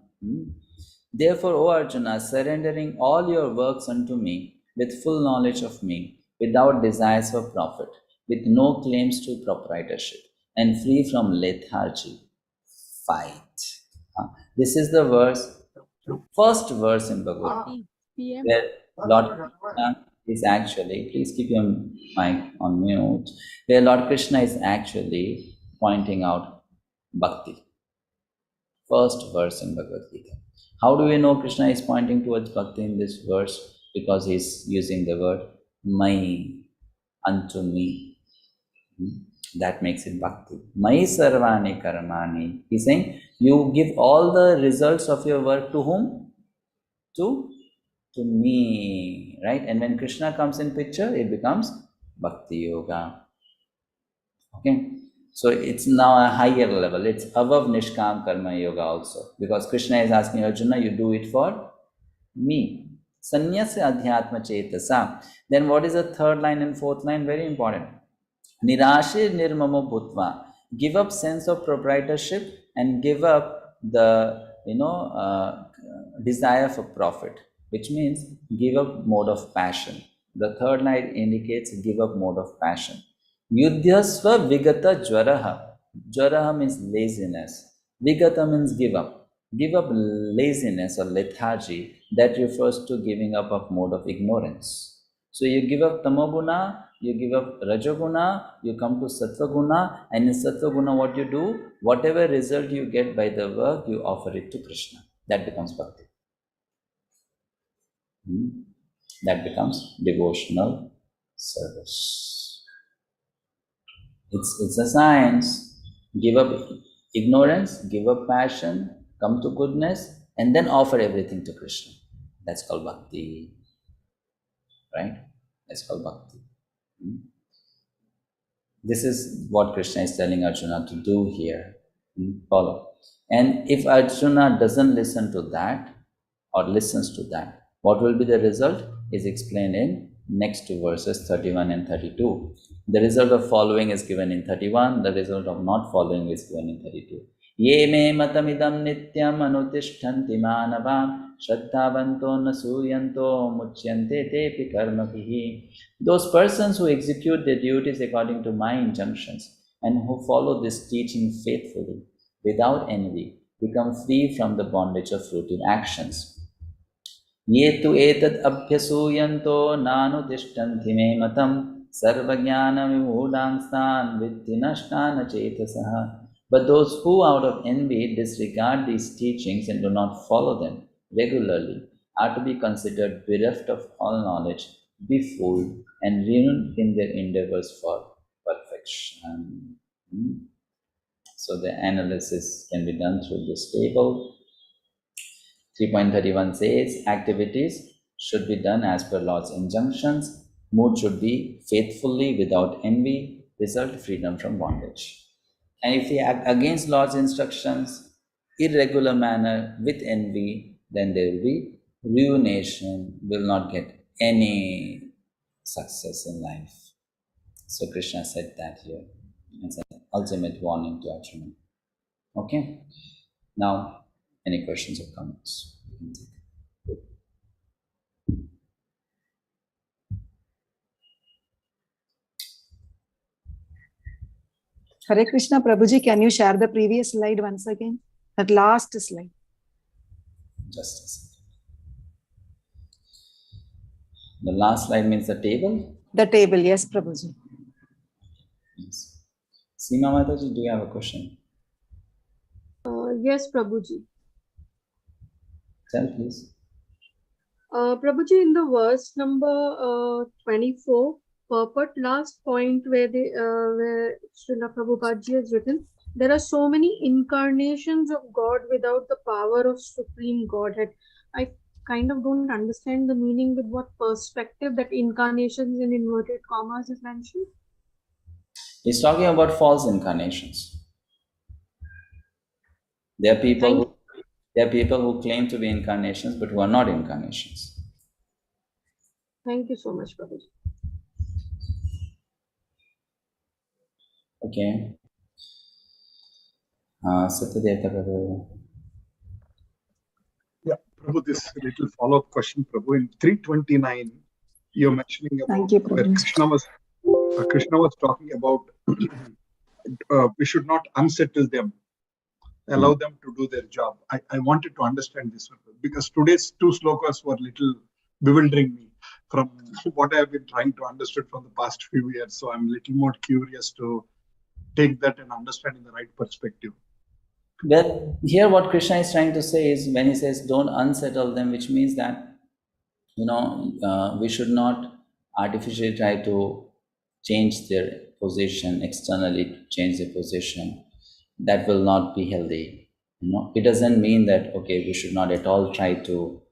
Speaker 1: Therefore, O Arjuna, surrendering all your works unto me with full knowledge of me, without desires for profit, with no claims to proprietorship, and free from lethargy, fight. This is the verse, first verse in Bhagavad Gita, where Lord Krishna is actually, please keep your mic on mute, where Lord Krishna is actually pointing out bhakti. First verse in Bhagavad Gita. How do we know Krishna is pointing towards bhakti in this verse? Because he's using the word mai, unto me. That makes it bhakti. Mai sarvani karmani. He's saying, you give all the results of your work to whom? To me, right? And when Krishna comes in picture, it becomes bhakti yoga. Okay? So it's now a higher level. It's above Nishkam Karma Yoga also. Because Krishna is asking Arjuna, you do it for me. Sanyasya adhyatma chetasa. Then what is the third line and fourth line? Very important. Nirashir nirmamo bhutva. Give up sense of proprietorship and give up the desire for profit, which means give up mode of passion. The third line indicates give up mode of passion. Yudhyasva vigata jvaraha. Jvaraha means laziness. Vigata means give up. Give up laziness or lethargy. That refers to giving up of mode of ignorance. So you give up tamoguna, you give up rajoguna, you come to sattvaguna, and in sattvaguna what you do? Whatever result you get by the work, you offer it to Krishna. That becomes bhakti. That becomes devotional service. It's a science. Give up ignorance, give up passion, come to goodness, and then offer everything to Krishna. That's called bhakti. Right? That's called bhakti. This is what Krishna is telling Arjuna to do here. Follow. And if Arjuna doesn't listen to that, or listens to that, what will be the result is explained in next two verses 31 and 32. The result of following is given in 31, the result of not following is given in 32. Ye me matamidam nityam anutishtanti manavam shraddhavanto nasuyanto muchyante tepi karmakihi. Those persons who execute their duties according to my injunctions and who follow this teaching faithfully without envy become free from the bondage of fruitive actions. Ye tu etad abhyasuyanto nanudishtanti me matam sarvajnana vimudangsan viddhinashtana chetasaha. But those who out of envy disregard these teachings and do not follow them regularly are to be considered bereft of all knowledge, befooled, and ruined in their endeavors for perfection. So the analysis can be done through this table. 3.31 says, activities should be done as per Lord's injunctions. Mood should be faithfully without envy, result freedom from bondage. And if we act against Lord's instructions, irregular manner, with envy, then there will be ruination, will not get any success in life. So Krishna said that here. It's an ultimate warning to Arjuna. Okay? Now, any questions or comments?
Speaker 18: Hare Krishna, Prabhuji, can you share the previous slide once again? That last slide.
Speaker 1: Just a second. The last slide means the table?
Speaker 18: The table, yes, Prabhuji.
Speaker 1: Yes. Seema Mataji, do you have a question?
Speaker 5: Yes, Prabhuji.
Speaker 1: Tell, please.
Speaker 5: Prabhuji, in the verse number 24, purport, last point where Srila Prabhupada ji has written, there are so many incarnations of God without the power of Supreme Godhead. I kind of don't understand the meaning with what perspective that incarnations in inverted commas is mentioned.
Speaker 1: He's talking about false incarnations. There are people who claim to be incarnations but who are not incarnations.
Speaker 5: Thank you so much, Prabhuji.
Speaker 1: Okay. Satyadeva Prabhu.
Speaker 16: Yeah, Prabhu, this little follow-up question, Prabhu. In 329, you're mentioning about where Krishna was talking about we should not unsettle them, allow them to do their job. I wanted to understand this one because today's two slokas were little bewildering me from what I have been trying to understand from the past few years. So I'm a little more curious to take that and understand in the right perspective.
Speaker 1: Well, here what Krishna is trying to say is when he says don't unsettle them, which means that, we should not artificially try to change their position externally, change their position. That will not be healthy. It doesn't mean that, okay, we should not at all try to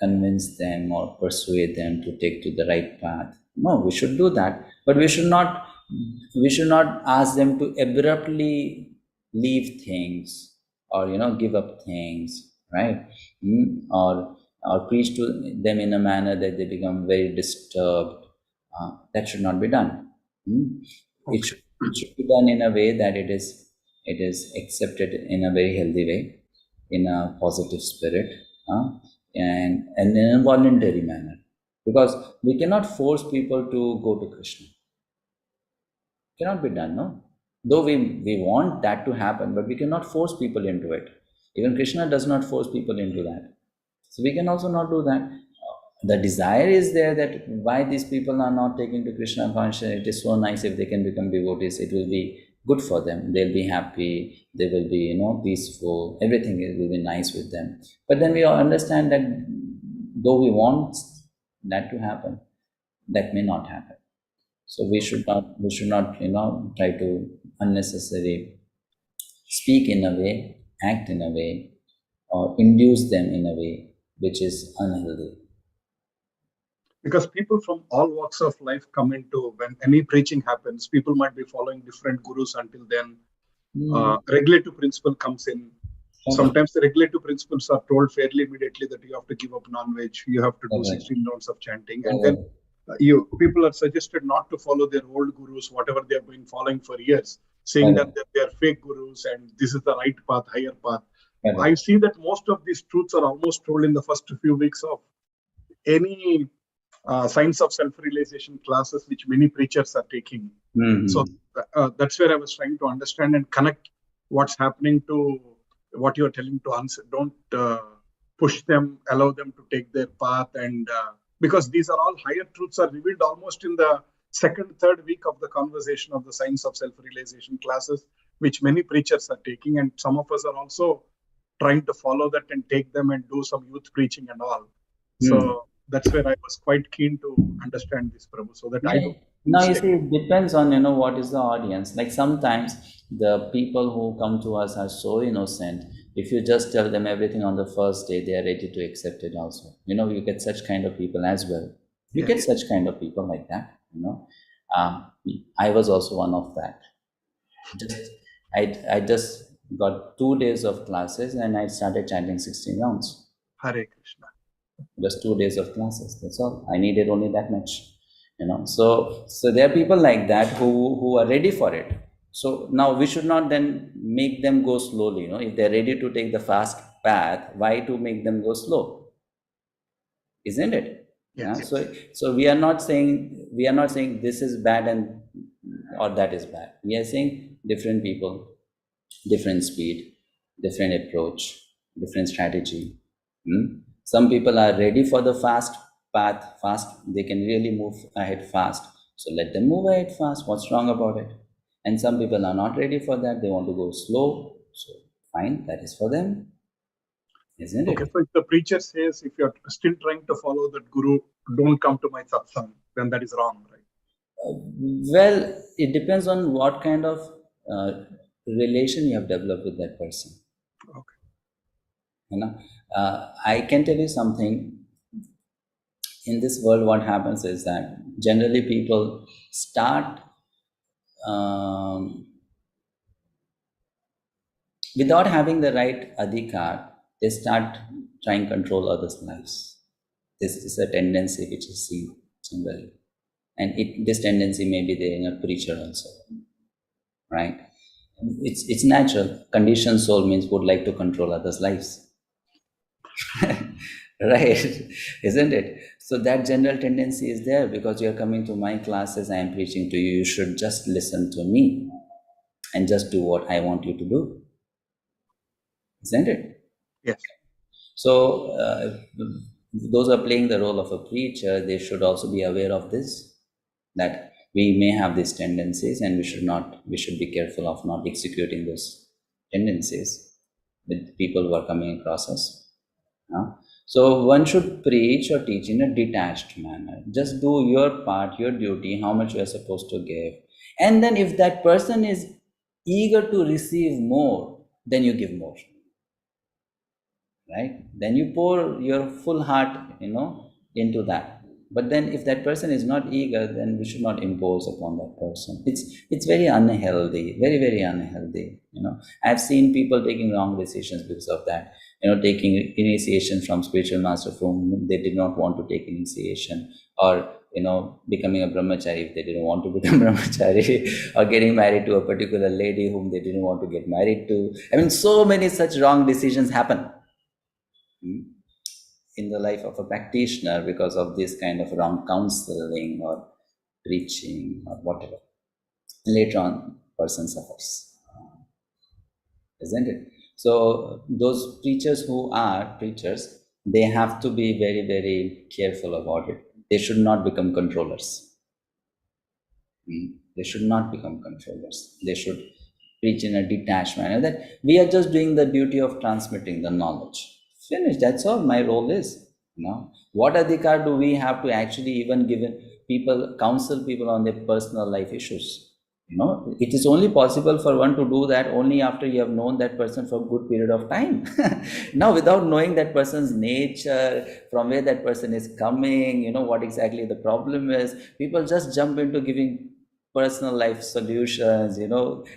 Speaker 1: convince them or persuade them to take to the right path. No, we should do that, but we should not ask them to abruptly leave things or give up things, right? Or preach to them in a manner that they become very disturbed. That should not be done. It should be done in a way that it is accepted in a very healthy way, in a positive spirit, and in a voluntary manner. Because we cannot force people to go to Krishna. Cannot be done, no? Though we want that to happen, but we cannot force people into it. Even Krishna does not force people into that. So we can also not do that. The desire is there that why these people are not taking to Krishna consciousness. It is so nice if they can become devotees. It will be good for them. They'll be happy. They will be, peaceful. Everything will be nice with them. But then we all understand that though we want that to happen, that may not happen. So we should not, try to unnecessarily speak in a way, act in a way, or induce them in a way which is unhealthy.
Speaker 16: Because people from all walks of life come into, when any preaching happens, people might be following different gurus until then. Regulative principle comes in. Okay. Sometimes the regulative principles are told fairly immediately that you have to give up non-veg, you have to do 16 rounds of chanting, and then people are suggested not to follow their old gurus, whatever they have been following for years, saying that they are fake gurus and this is the right path, higher path. I see that most of these truths are almost told in the first few weeks of any science of self-realization classes which many preachers are taking. So that's where I was trying to understand and connect what's happening to what you're telling to answer. Don't push them, allow them to take their path, and because these are all higher truths are revealed almost in the second, third week of the conversation of the science of self-realization classes, which many preachers are taking, and some of us are also trying to follow that and take them and do some youth preaching and all. So that's where I was quite keen to understand this, Prabhu, so that I don't.
Speaker 1: Now you see, it depends on what is the audience. Like sometimes the people who come to us are so innocent. If you just tell them everything on the first day, they are ready to accept it also. You get such kind of people as well. You get such kind of people like that. I was also one of that. I just got 2 days of classes and I started chanting 16 rounds.
Speaker 16: Hare Krishna.
Speaker 1: Just 2 days of classes. That's all. I needed only that much. So there are people like that who are ready for it. So now we should not then make them go slowly. If they're ready to take the fast path, why to make them go slow? Isn't it?
Speaker 16: Yes.
Speaker 1: So we are not saying this is bad or that is bad. We are saying different people, different speed, different approach, different strategy. Some people are ready for the fast path, they can really move ahead fast. So let them move ahead fast. What's wrong about it? And some people are not ready for that. They want to go slow. So fine, that is for them. Isn't it?
Speaker 16: Okay, so if the preacher says, if you're still trying to follow that guru, don't come to my satsang, then that is wrong, right?
Speaker 1: Well, it depends on what kind of relation you have developed with that person. Okay. I can tell you something. In this world, what happens is that generally people start without having the right adhikar, they start trying to control others' lives. This is a tendency which is seen Similarly. And this tendency may be there in a preacher also, right? It's natural. Conditioned soul means would like to control others' lives. Right? Isn't it? So that general tendency is there because you're coming to my classes, I am preaching to you, you should just listen to me and just do what I want you to do. Isn't it?
Speaker 16: Yes.
Speaker 1: So those are playing the role of a preacher, they should also be aware of this, that we may have these tendencies and we should be careful of not executing those tendencies with people who are coming across us. So one should preach or teach in a detached manner. Just do your part, your duty, how much you are supposed to give. And then if that person is eager to receive more, then you give more. Right? Then you pour your full heart, into that. But then if that person is not eager, then we should not impose upon that person. It's very unhealthy, very, very unhealthy. I've seen people taking wrong decisions because of that. Taking initiation from spiritual master whom they did not want to take initiation, or becoming a brahmachari if they didn't want to become brahmachari, or getting married to a particular lady whom they didn't want to get married to. I mean, so many such wrong decisions happen in the life of a practitioner because of this kind of wrong counseling or preaching or whatever. Later on, person suffers, isn't it? So those preachers who are preachers, they have to be very, very careful about it. They should not become controllers. They should not become controllers. They should preach in a detached manner that we are just doing the duty of transmitting the knowledge. Finish, that's all my role is. What adhikar do we have to actually even counsel people on their personal life issues? It is only possible for one to do that only after you have known that person for a good period of time. Now, without knowing that person's nature, from where that person is coming, what exactly the problem is, people just jump into giving personal life solutions,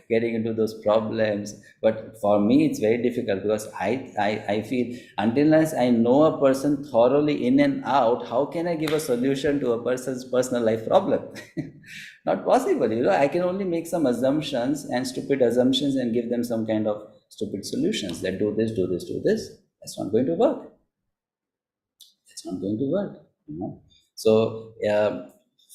Speaker 1: getting into those problems. But for me, it's very difficult because I feel unless I know a person thoroughly in and out, how can I give a solution to a person's personal life problem? Not possible. I can only make some assumptions and stupid assumptions and give them some kind of stupid solutions that do this, do this, do this. That's not going to work. It's not going to work. So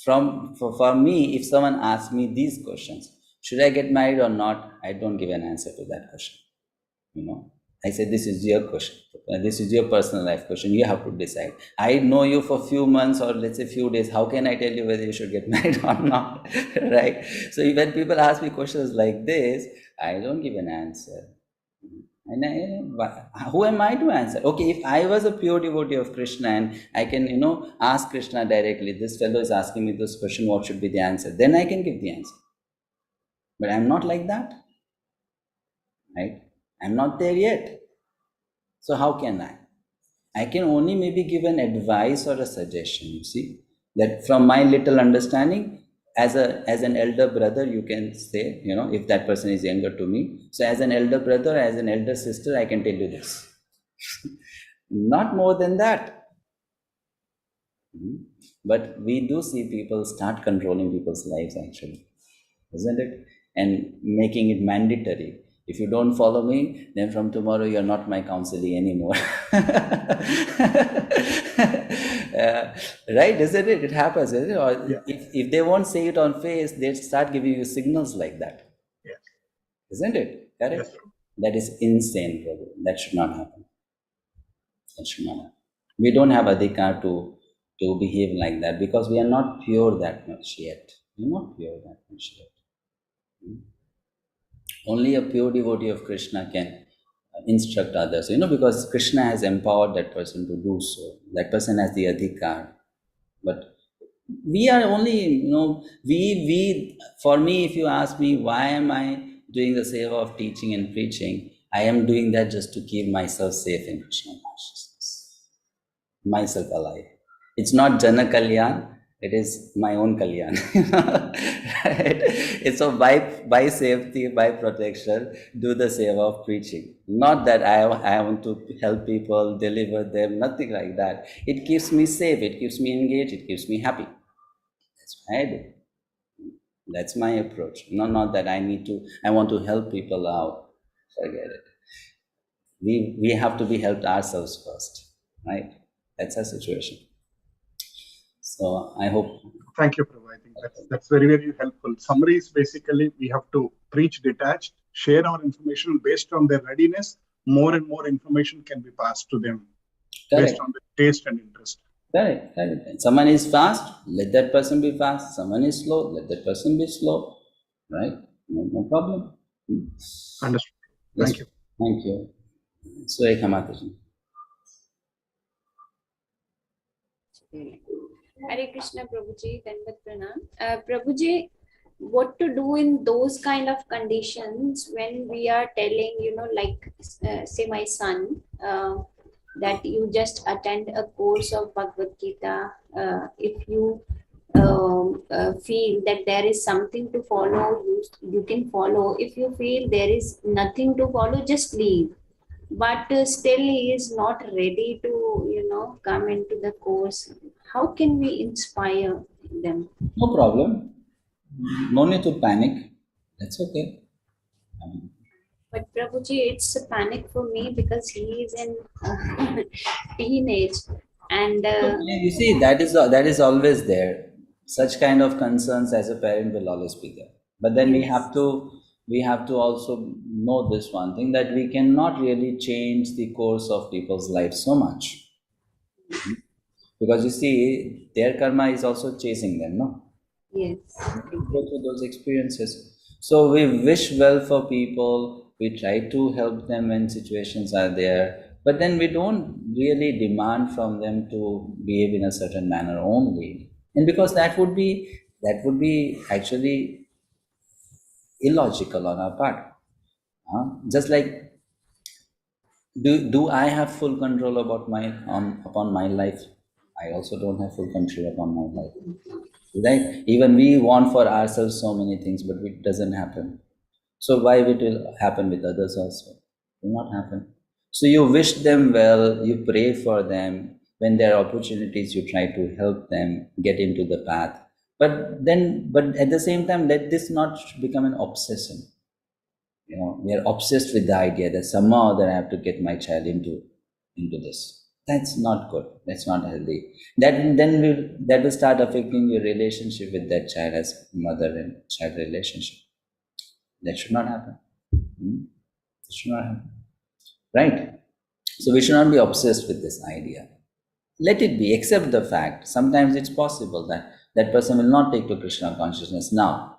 Speaker 1: for me, if someone asks me these questions, should I get married or not? I don't give an answer to that question. I say, this is your question. This is your personal life question. You have to decide. I know you for a few months or let's say few days. How can I tell you whether you should get married or not? Right? So when people ask me questions like this, I don't give an answer. And who am I to answer? Okay, if I was a pure devotee of Krishna and I can, ask Krishna directly, this fellow is asking me this question, what should be the answer? Then I can give the answer. But I'm not like that. Right? I'm not there yet. So how can I? I can only maybe give an advice or a suggestion, you see, that from my little understanding, as an elder brother, you can say, if that person is younger to me. So as an elder brother, as an elder sister, I can tell you this. Not more than that. But we do see people start controlling people's lives actually, isn't it? And making it mandatory. If you don't follow me, then from tomorrow you're not my counselee anymore. Right, isn't it? It happens, isn't it? Or yeah. If they won't say it on face, they start giving you signals like that.
Speaker 16: Yes.
Speaker 1: Isn't it? Correct?
Speaker 16: Yes.
Speaker 1: That is insane, brother. That should not happen. That should not happen. We don't have adhikar to behave like that because we are not pure that much yet. We're not pure that much yet. Only a pure devotee of Krishna can instruct others, because Krishna has empowered that person to do so. That person has the adhikar. But we are only, for me, if you ask me, why am I doing the seva of teaching and preaching? I am doing that just to keep myself safe in Krishna consciousness. Myself alive. It's not Jana Kalyan. It is my own kalyan. Right? It's so by safety, by protection, do the seva of preaching. Not that I want to help people, deliver them, nothing like that. It keeps me safe, it keeps me engaged, it keeps me happy. That's what I do. That's my approach. Not that I want to help people out. Forget it. We have to be helped ourselves first, right? That's our situation. So I hope.
Speaker 16: Thank you, Prabhu. I think that's very, very helpful. Summary is basically we have to preach detached, share our information based on their readiness. More and more information can be passed to them based on their taste and interest.
Speaker 1: Correct. Someone is fast, let that person be fast. Someone is slow, let that person be slow. Right? No problem.
Speaker 16: Understood.
Speaker 1: Yes.
Speaker 16: Thank you.
Speaker 1: Thank you. Sureka Mataji.
Speaker 6: Hare Krishna, Prabhuji, Dandavat Pranam. Prabhuji, what to do in those kind of conditions when we are telling, like, say my son, that you just attend a course of Bhagavad-gita. If you feel that there is something to follow, you can follow. If you feel there is nothing to follow, just leave. But still he is not ready to, come into the course. How can we inspire them?
Speaker 1: No problem. No need to panic. That's okay.
Speaker 6: But Prabhuji, it's a panic for me because he is in teenage, and
Speaker 1: you see, that is always there. Such kind of concerns as a parent will always be there. But then we have to also know this one thing, that we cannot really change the course of people's lives so much. Because you see, their karma is also chasing them, no?
Speaker 6: Yes.
Speaker 1: Go through those experiences. So we wish well for people, we try to help them when situations are there, but then we don't really demand from them to behave in a certain manner only. And because that would be actually illogical on our part. Just like, do I have full control about upon my life? I also don't have full control upon my life. Right? Even we want for ourselves so many things, but it doesn't happen. So why it will happen with others also? It will not happen. So you wish them well, you pray for them. When there are opportunities, you try to help them get into the path. But at the same time, let this not become an obsession. We are obsessed with the idea that somehow or other I have to get my child into this. That's not good. That's not healthy. That will start affecting your relationship with that child as mother and child relationship. That should not happen. It should not happen. Right? So we should not be obsessed with this idea. Let it be. Accept the fact. Sometimes it's possible that that person will not take to Krishna consciousness now.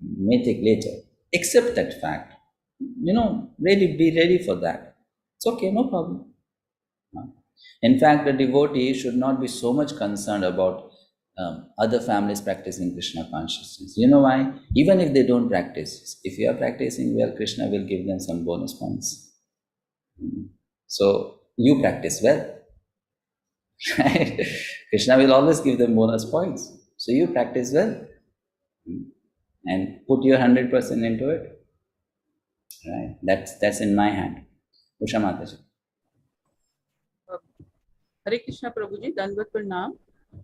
Speaker 1: May take later. Accept that fact. Really be ready for that. It's okay, no problem. In fact, the devotee should not be so much concerned about other families practicing Krishna consciousness. You know why? Even if they don't practice, if you are practicing well, Krishna will give them some bonus points. So you practice well. Krishna will always give them bonus points. So you practice well and put your 100% into it. Right? That's in my hand. Usha Mataji.
Speaker 8: Hare Krishna Prabhuji, Dandavat Pranam.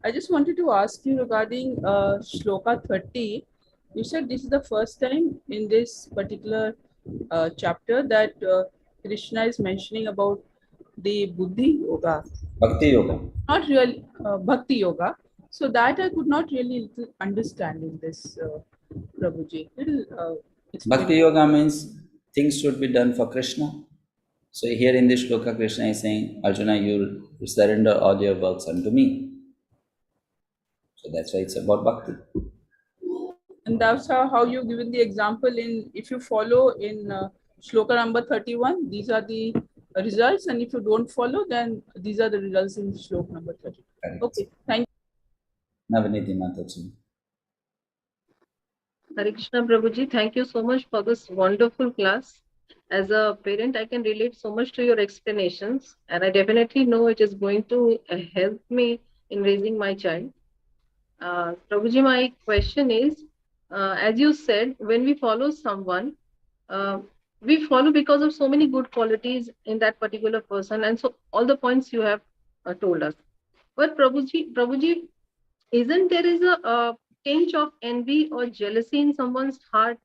Speaker 8: I just wanted to ask you regarding Shloka 30. You said this is the first time in this particular chapter that Krishna is mentioning about the Buddhi Yoga.
Speaker 1: Bhakti Yoga.
Speaker 8: Not really Bhakti Yoga. So that I could not really understand in this, Prabhuji.
Speaker 1: Bhakti Yoga means things should be done for Krishna. So here in this shloka, Krishna is saying, Arjuna, you surrender all your works unto me. So that's why it's about bhakti.
Speaker 8: And that's how you've given the example if you follow in shloka number 31, these are the results. And if you don't follow, then these are the results in shloka number 30.
Speaker 1: Correct.
Speaker 8: Okay, thank you.
Speaker 1: Navaniti Mataji.
Speaker 4: Hare Krishna Prabhuji, thank you so much for this wonderful class. As a parent, I can relate so much to your explanations, and I definitely know it is going to help me in raising my child. Prabhuji, my question is, as you said, when we follow someone, we follow because of so many good qualities in that particular person, and so all the points you have told us. But Prabhuji,
Speaker 7: isn't there is a tinge of envy or jealousy in someone's heart?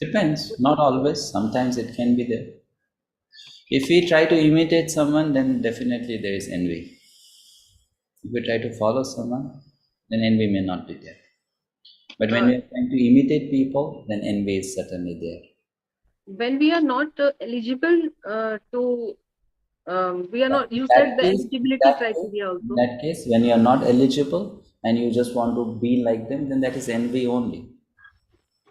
Speaker 1: Depends, not always. Sometimes it can be there. If we try to imitate someone, then definitely there is envy. If we try to follow someone, then envy may not be there. But when we are trying to imitate people, then envy is certainly there.
Speaker 7: When we are not eligible we are not, you said the eligibility criteria also.
Speaker 1: In that case, when you are not eligible and you just want to be like them, then that is envy only.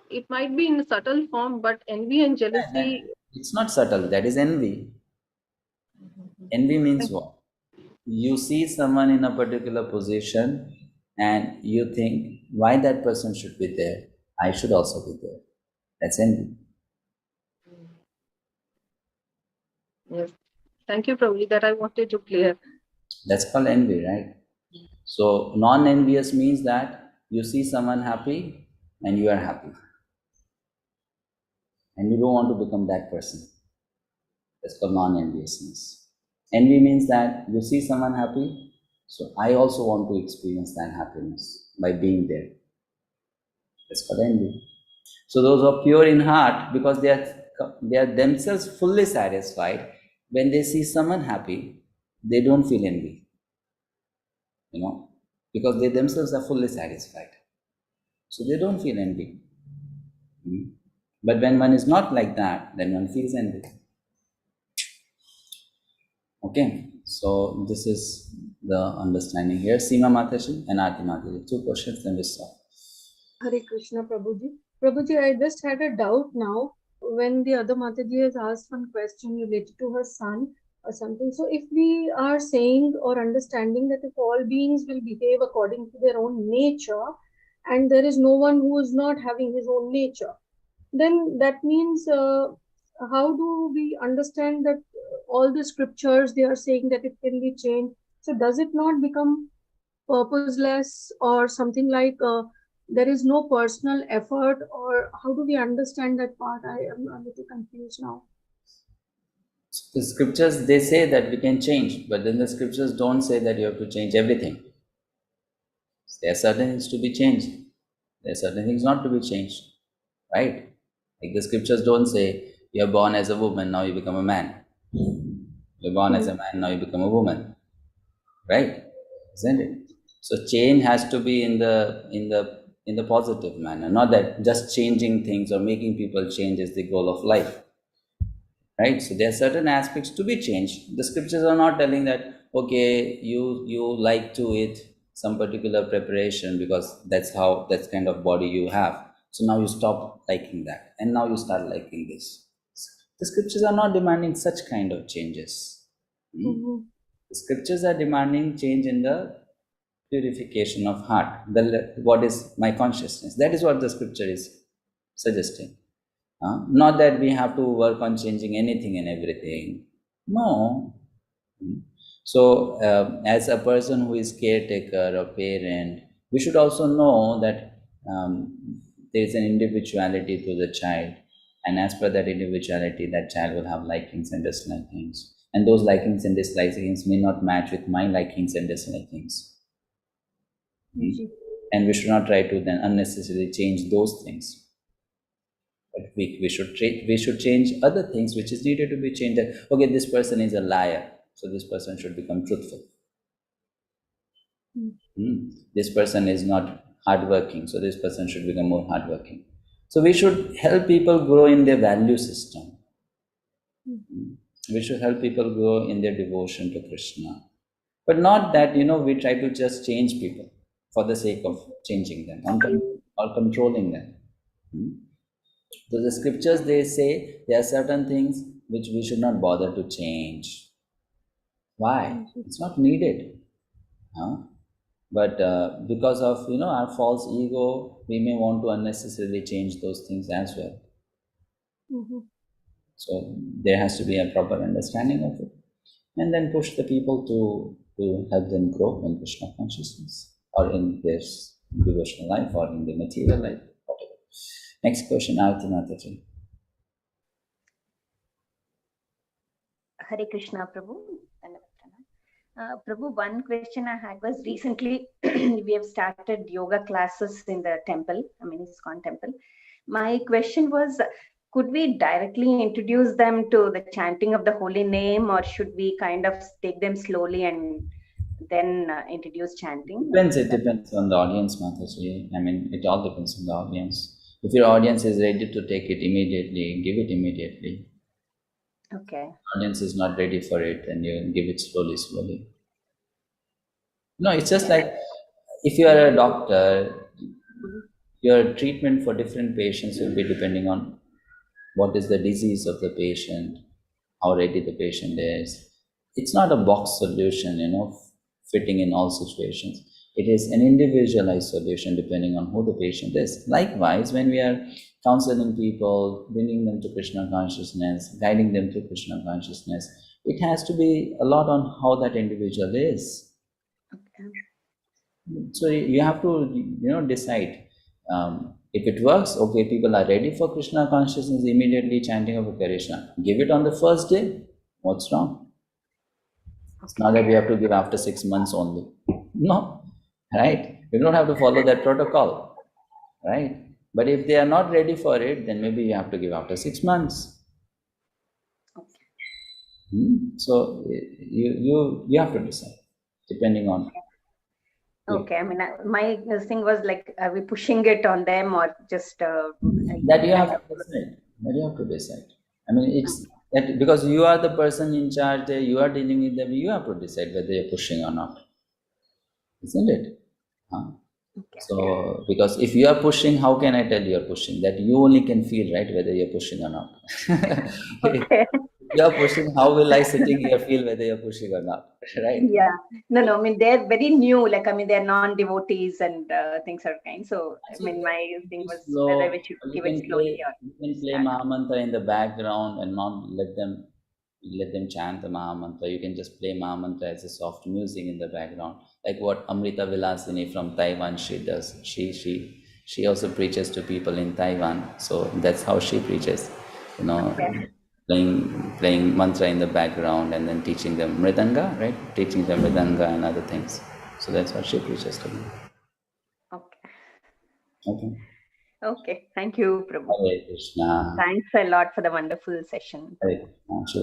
Speaker 7: It might be in a subtle form, but envy and jealousy.
Speaker 1: It's not subtle, that is envy. Envy means what? You see someone in a particular position and you think, why that person should be there? I should also be there. That's envy.
Speaker 7: Yes. Thank you, Prabhuji, that I wanted to clear.
Speaker 1: That's called envy, right? So non-envious means that you see someone happy and you are happy. And you don't want to become that person. That's called non-enviousness. Envy means that you see someone happy, so I also want to experience that happiness by being there. That's called envy. So those who are pure in heart, because they are themselves fully satisfied, when they see someone happy, they don't feel envy. Because they themselves are fully satisfied. So they don't feel envy. But when one is not like that, then one feels envy. Okay, so this is the understanding here. Seema Mataji and Aarti Mataji, 2 questions, then we stop.
Speaker 5: Hare Krishna, Prabhuji. Prabhuji, I just had a doubt now when the other Mataji has asked one question related to her son or something. So if we are saying or understanding that if all beings will behave according to their own nature and there is no one who is not having his own nature, then that means how do we understand that all the scriptures, they are saying that it can be changed? So does it not become purposeless or something like there is no personal effort, or how do we understand that part? I am a little confused now.
Speaker 1: The scriptures, they say that we can change, but then the scriptures don't say that you have to change everything. There are certain things to be changed. There are certain things not to be changed, right? Like the scriptures don't say, you're born as a woman, now you become a man. You're born as a man, now you become a woman. Right? Isn't it? So change has to be in the positive manner, not that just changing things or making people change is the goal of life. Right? So there are certain aspects to be changed. The scriptures are not telling that, okay, you like to eat some particular preparation because that's kind of body you have. So now you stop liking that and now you start liking this. The scriptures are not demanding such kind of changes. The scriptures are demanding change in the purification of heart. What is my consciousness? That is what the scripture is suggesting. Not that we have to work on changing anything and everything. No. So as a person who is caretaker or parent, we should also know that there is an individuality to the child, and as per that individuality, that child will have likings and dislikings, and those likings and dislikings may not match with my likings and dislikings. And we should not try to then unnecessarily change those things. But we should change other things which is needed to be changed. That, okay, this person is a liar, so this person should become truthful. This person is not hardworking, so this person should become more hardworking. So we should help people grow in their value system. We should help people grow in their devotion to Krishna. But not that, we try to just change people for the sake of changing them or controlling them. So the scriptures, they say there are certain things which we should not bother to change. Why? It's not needed. But because of our false ego, we may want to unnecessarily change those things as well. So there has to be a proper understanding of it, and then push the people to help them grow in Krishna consciousness or in their devotional life or in the material life, whatever. Next question, Aarti Mataji.
Speaker 12: Hare Krishna, Prabhu. Prabhu, one question I had was recently we have started yoga classes in the temple, ISKCON temple. My question was, could we directly introduce them to the chanting of the holy name, or should we kind of take them slowly and then introduce chanting?
Speaker 1: It depends on the audience, Mataji. It all depends on the audience. If your audience is ready to take it immediately, give it immediately.
Speaker 12: Okay.
Speaker 1: Audience is not ready for it, and you give it slowly. No, it's just like if you are a doctor, your treatment for different patients will be depending on what is the disease of the patient, how ready the patient is. It's not a box solution, fitting in all situations. It is an individualized solution depending on who the patient is. Likewise, when we are counseling people, bringing them to Krishna consciousness, guiding them to Krishna consciousness, it has to be a lot on how that individual is.
Speaker 12: Okay.
Speaker 1: So you have to, decide. If it works, okay, people are ready for Krishna consciousness, immediately chanting of Krishna. Give it on the first day. What's wrong? It's not that we have to give after 6 months only. No, right? We don't have to follow that protocol, right? But if they are not ready for it, then maybe you have to give after 6 months. Okay. So you have to decide, depending on.
Speaker 12: Okay, my thing was like, are we pushing it on them or just
Speaker 1: that you have to decide. It's that because you are the person in charge there, you are dealing with them, you have to decide whether you're pushing or not, isn't it? Okay. So because if you are pushing, how can I tell you're pushing? That you only can feel, right, whether you're pushing or not. Okay. You're pushing, how will I sitting here feel whether you're pushing or not, right?
Speaker 12: Yeah. No, they're very new, they're non-devotees and things are kind. So, my thing was whether we should give it slowly or...
Speaker 1: You can play Mahamantra in the background and not let them chant the Mahamantra. You can just play Mahamantra as a soft music in the background, like what Amrita Vilasini from Taiwan, she does. She also preaches to people in Taiwan. So that's how she preaches, okay. Playing mantra in the background and then teaching them mridanga, right? Teaching them mridanga and other things. So that's what she preaches to them. Okay.
Speaker 12: Okay. Thank you, Prabhu.
Speaker 1: Hare Krishna.
Speaker 12: Thanks a lot for the wonderful session.
Speaker 1: Hare Krishna.